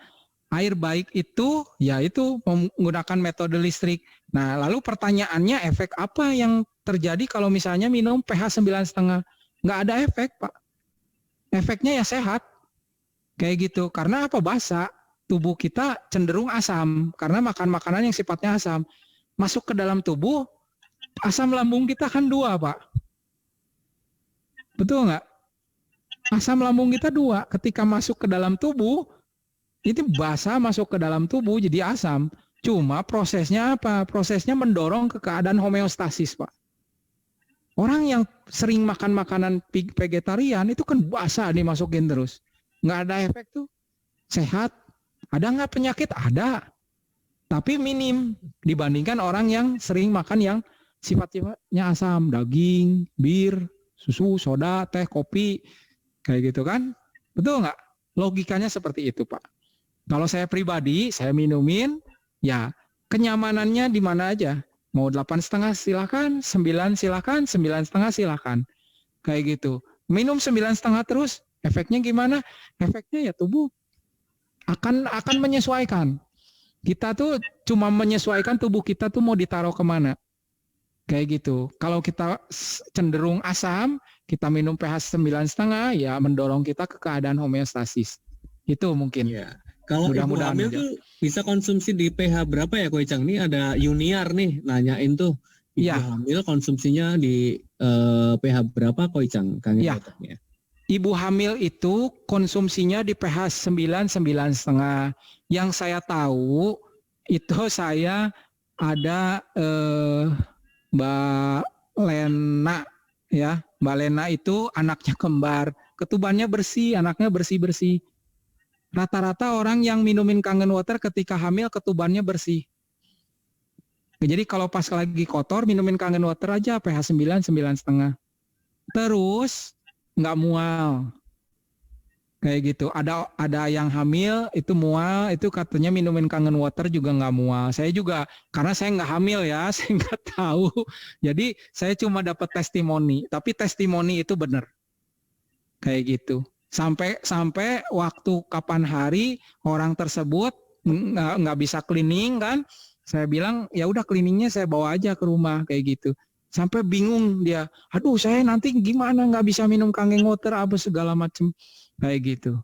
air baik itu yaitu menggunakan metode listrik. Nah, lalu pertanyaannya, efek apa yang terjadi kalau misalnya minum pH 9,5? Nggak ada efek, Pak. Efeknya ya sehat. Kayak gitu. Karena apa? Basa. Tubuh kita cenderung asam karena makan makanan yang sifatnya asam. Masuk ke dalam tubuh, asam lambung kita kan 2, Pak. Betul nggak? Asam lambung kita 2. Ketika masuk ke dalam tubuh, itu basa masuk ke dalam tubuh jadi asam. Cuma prosesnya apa? Prosesnya mendorong ke keadaan homeostasis, Pak. Orang yang sering makan makanan vegetarian itu kan basa dimasukin terus. Nggak ada efek tuh. Sehat. Ada nggak penyakit? Ada. Tapi minim dibandingkan orang yang sering makan yang sifatnya asam. Daging, bir, susu, soda, teh, kopi. Kayak gitu kan. Betul nggak? Logikanya seperti itu, Pak. Kalau saya pribadi, saya minumin, ya kenyamanannya di mana aja. Mau 8,5 silakan, 9 silakan, 9,5 silakan. Kayak gitu. Minum 9,5 terus, efeknya gimana? Efeknya ya tubuh akan menyesuaikan. Kita tuh cuma menyesuaikan tubuh kita tuh mau ditaruh kemana. Kayak gitu. Kalau kita cenderung asam, kita minum pH 9,5, ya mendorong kita ke keadaan homeostasis. Itu mungkin. Ya. Kalau ibu hamil tuh bisa konsumsi di pH berapa ya Ko Icang? Ini ada Yuniar nih nanyain tuh. Ibu hamil konsumsinya di pH berapa Ko Icang? Ya. Ibu hamil itu konsumsinya di pH 9,5. Yang saya tahu itu saya ada Mbak Lena ya. Mbak Lena itu anaknya kembar, ketubannya bersih, anaknya bersih-bersih. Rata-rata orang yang minumin Kangen Water ketika hamil ketubannya bersih. Jadi kalau pas lagi kotor minumin Kangen Water aja pH 9, 9,5. Terus nggak mual. Kayak gitu. Ada yang hamil itu mual, itu katanya minumin Kangen Water juga nggak mual. Saya juga karena saya nggak hamil ya, saya nggak tahu. Jadi saya cuma dapat testimoni. Tapi testimoni itu benar. Kayak gitu. Sampai waktu kapan hari orang tersebut nggak bisa cleaning kan, saya bilang ya udah cleaningnya saya bawa aja ke rumah kayak gitu. Sampai bingung dia, aduh saya nanti gimana nggak bisa minum Kangen Water apa segala macam kayak gitu.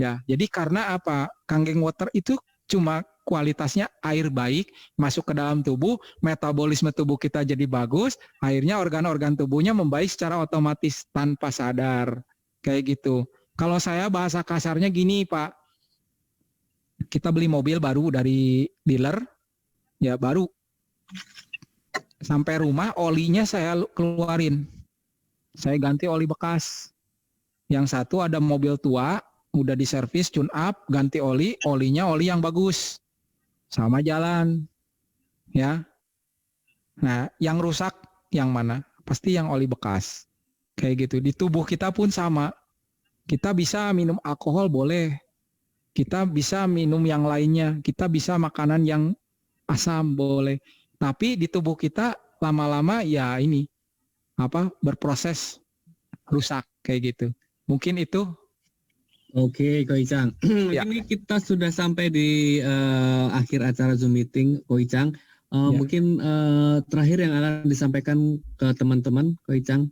Ya jadi karena apa, Kangen Water itu cuma kualitasnya air baik masuk ke dalam tubuh, metabolisme tubuh kita jadi bagus, akhirnya organ-organ tubuhnya membaik secara otomatis tanpa sadar. Kayak gitu. Kalau saya bahasa kasarnya gini Pak, kita beli mobil baru dari dealer, ya baru. Sampai rumah olinya saya keluarin. Saya ganti oli bekas. Yang satu ada mobil tua, udah diservis, tune up, ganti oli, olinya oli yang bagus. Sama jalan. Ya. Nah, yang rusak yang mana? Pasti yang oli bekas. Kayak gitu. Di tubuh kita pun sama. Kita bisa minum alkohol boleh. Kita bisa minum yang lainnya. Kita bisa makanan yang asam boleh. Tapi di tubuh kita lama-lama ya ini berproses rusak kayak gitu. Mungkin itu. Oke, Ko Icang. Ya. Ini kita sudah sampai di akhir acara Zoom meeting, Ko Icang. Ya. Mungkin terakhir yang akan disampaikan ke teman-teman, Ko Icang.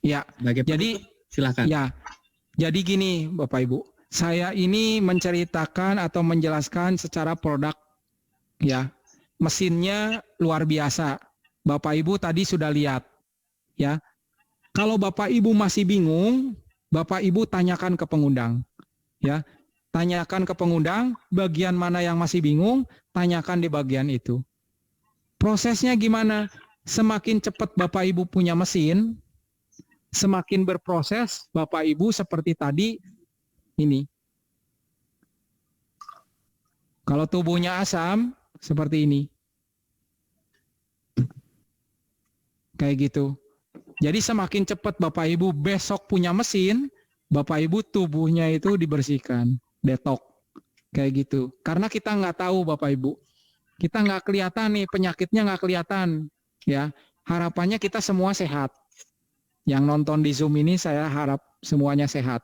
Ya. Jadi silakan. Ya. Jadi gini, Bapak Ibu. Saya ini menceritakan atau menjelaskan secara produk ya. Mesinnya luar biasa. Bapak Ibu tadi sudah lihat ya. Kalau Bapak Ibu masih bingung, Bapak Ibu tanyakan ke pengundang ya. Tanyakan ke pengundang bagian mana yang masih bingung, tanyakan di bagian itu. Prosesnya gimana? Semakin cepat Bapak Ibu punya mesin, semakin berproses Bapak Ibu seperti tadi ini. Kalau tubuhnya asam seperti ini. Kayak gitu. Jadi semakin cepat Bapak Ibu besok punya mesin, Bapak Ibu tubuhnya itu dibersihkan, detok. Kayak gitu. Karena kita nggak tahu Bapak Ibu. Kita nggak kelihatan nih, penyakitnya nggak kelihatan. Ya, harapannya kita semua sehat. Yang nonton di Zoom ini saya harap semuanya sehat.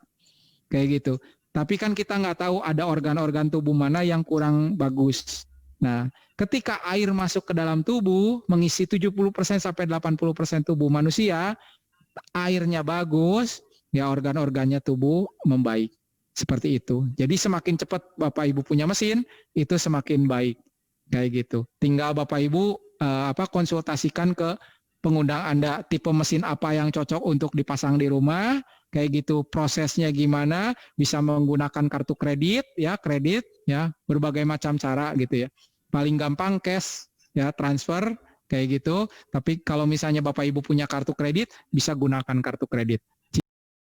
Kayak gitu. Tapi kan kita nggak tahu ada organ-organ tubuh mana yang kurang bagus. Nah, ketika air masuk ke dalam tubuh, mengisi 70% sampai 80% tubuh manusia, airnya bagus, ya organ-organnya tubuh membaik. Seperti itu. Jadi semakin cepat Bapak Ibu punya mesin, itu semakin baik. Kayak gitu. Tinggal Bapak Ibu konsultasikan ke pengundang Anda, tipe mesin apa yang cocok untuk dipasang di rumah, kayak gitu. Prosesnya gimana, bisa menggunakan kartu kredit, berbagai macam cara gitu ya. Paling gampang cash, ya transfer, kayak gitu. Tapi kalau misalnya Bapak Ibu punya kartu kredit, bisa gunakan kartu kredit.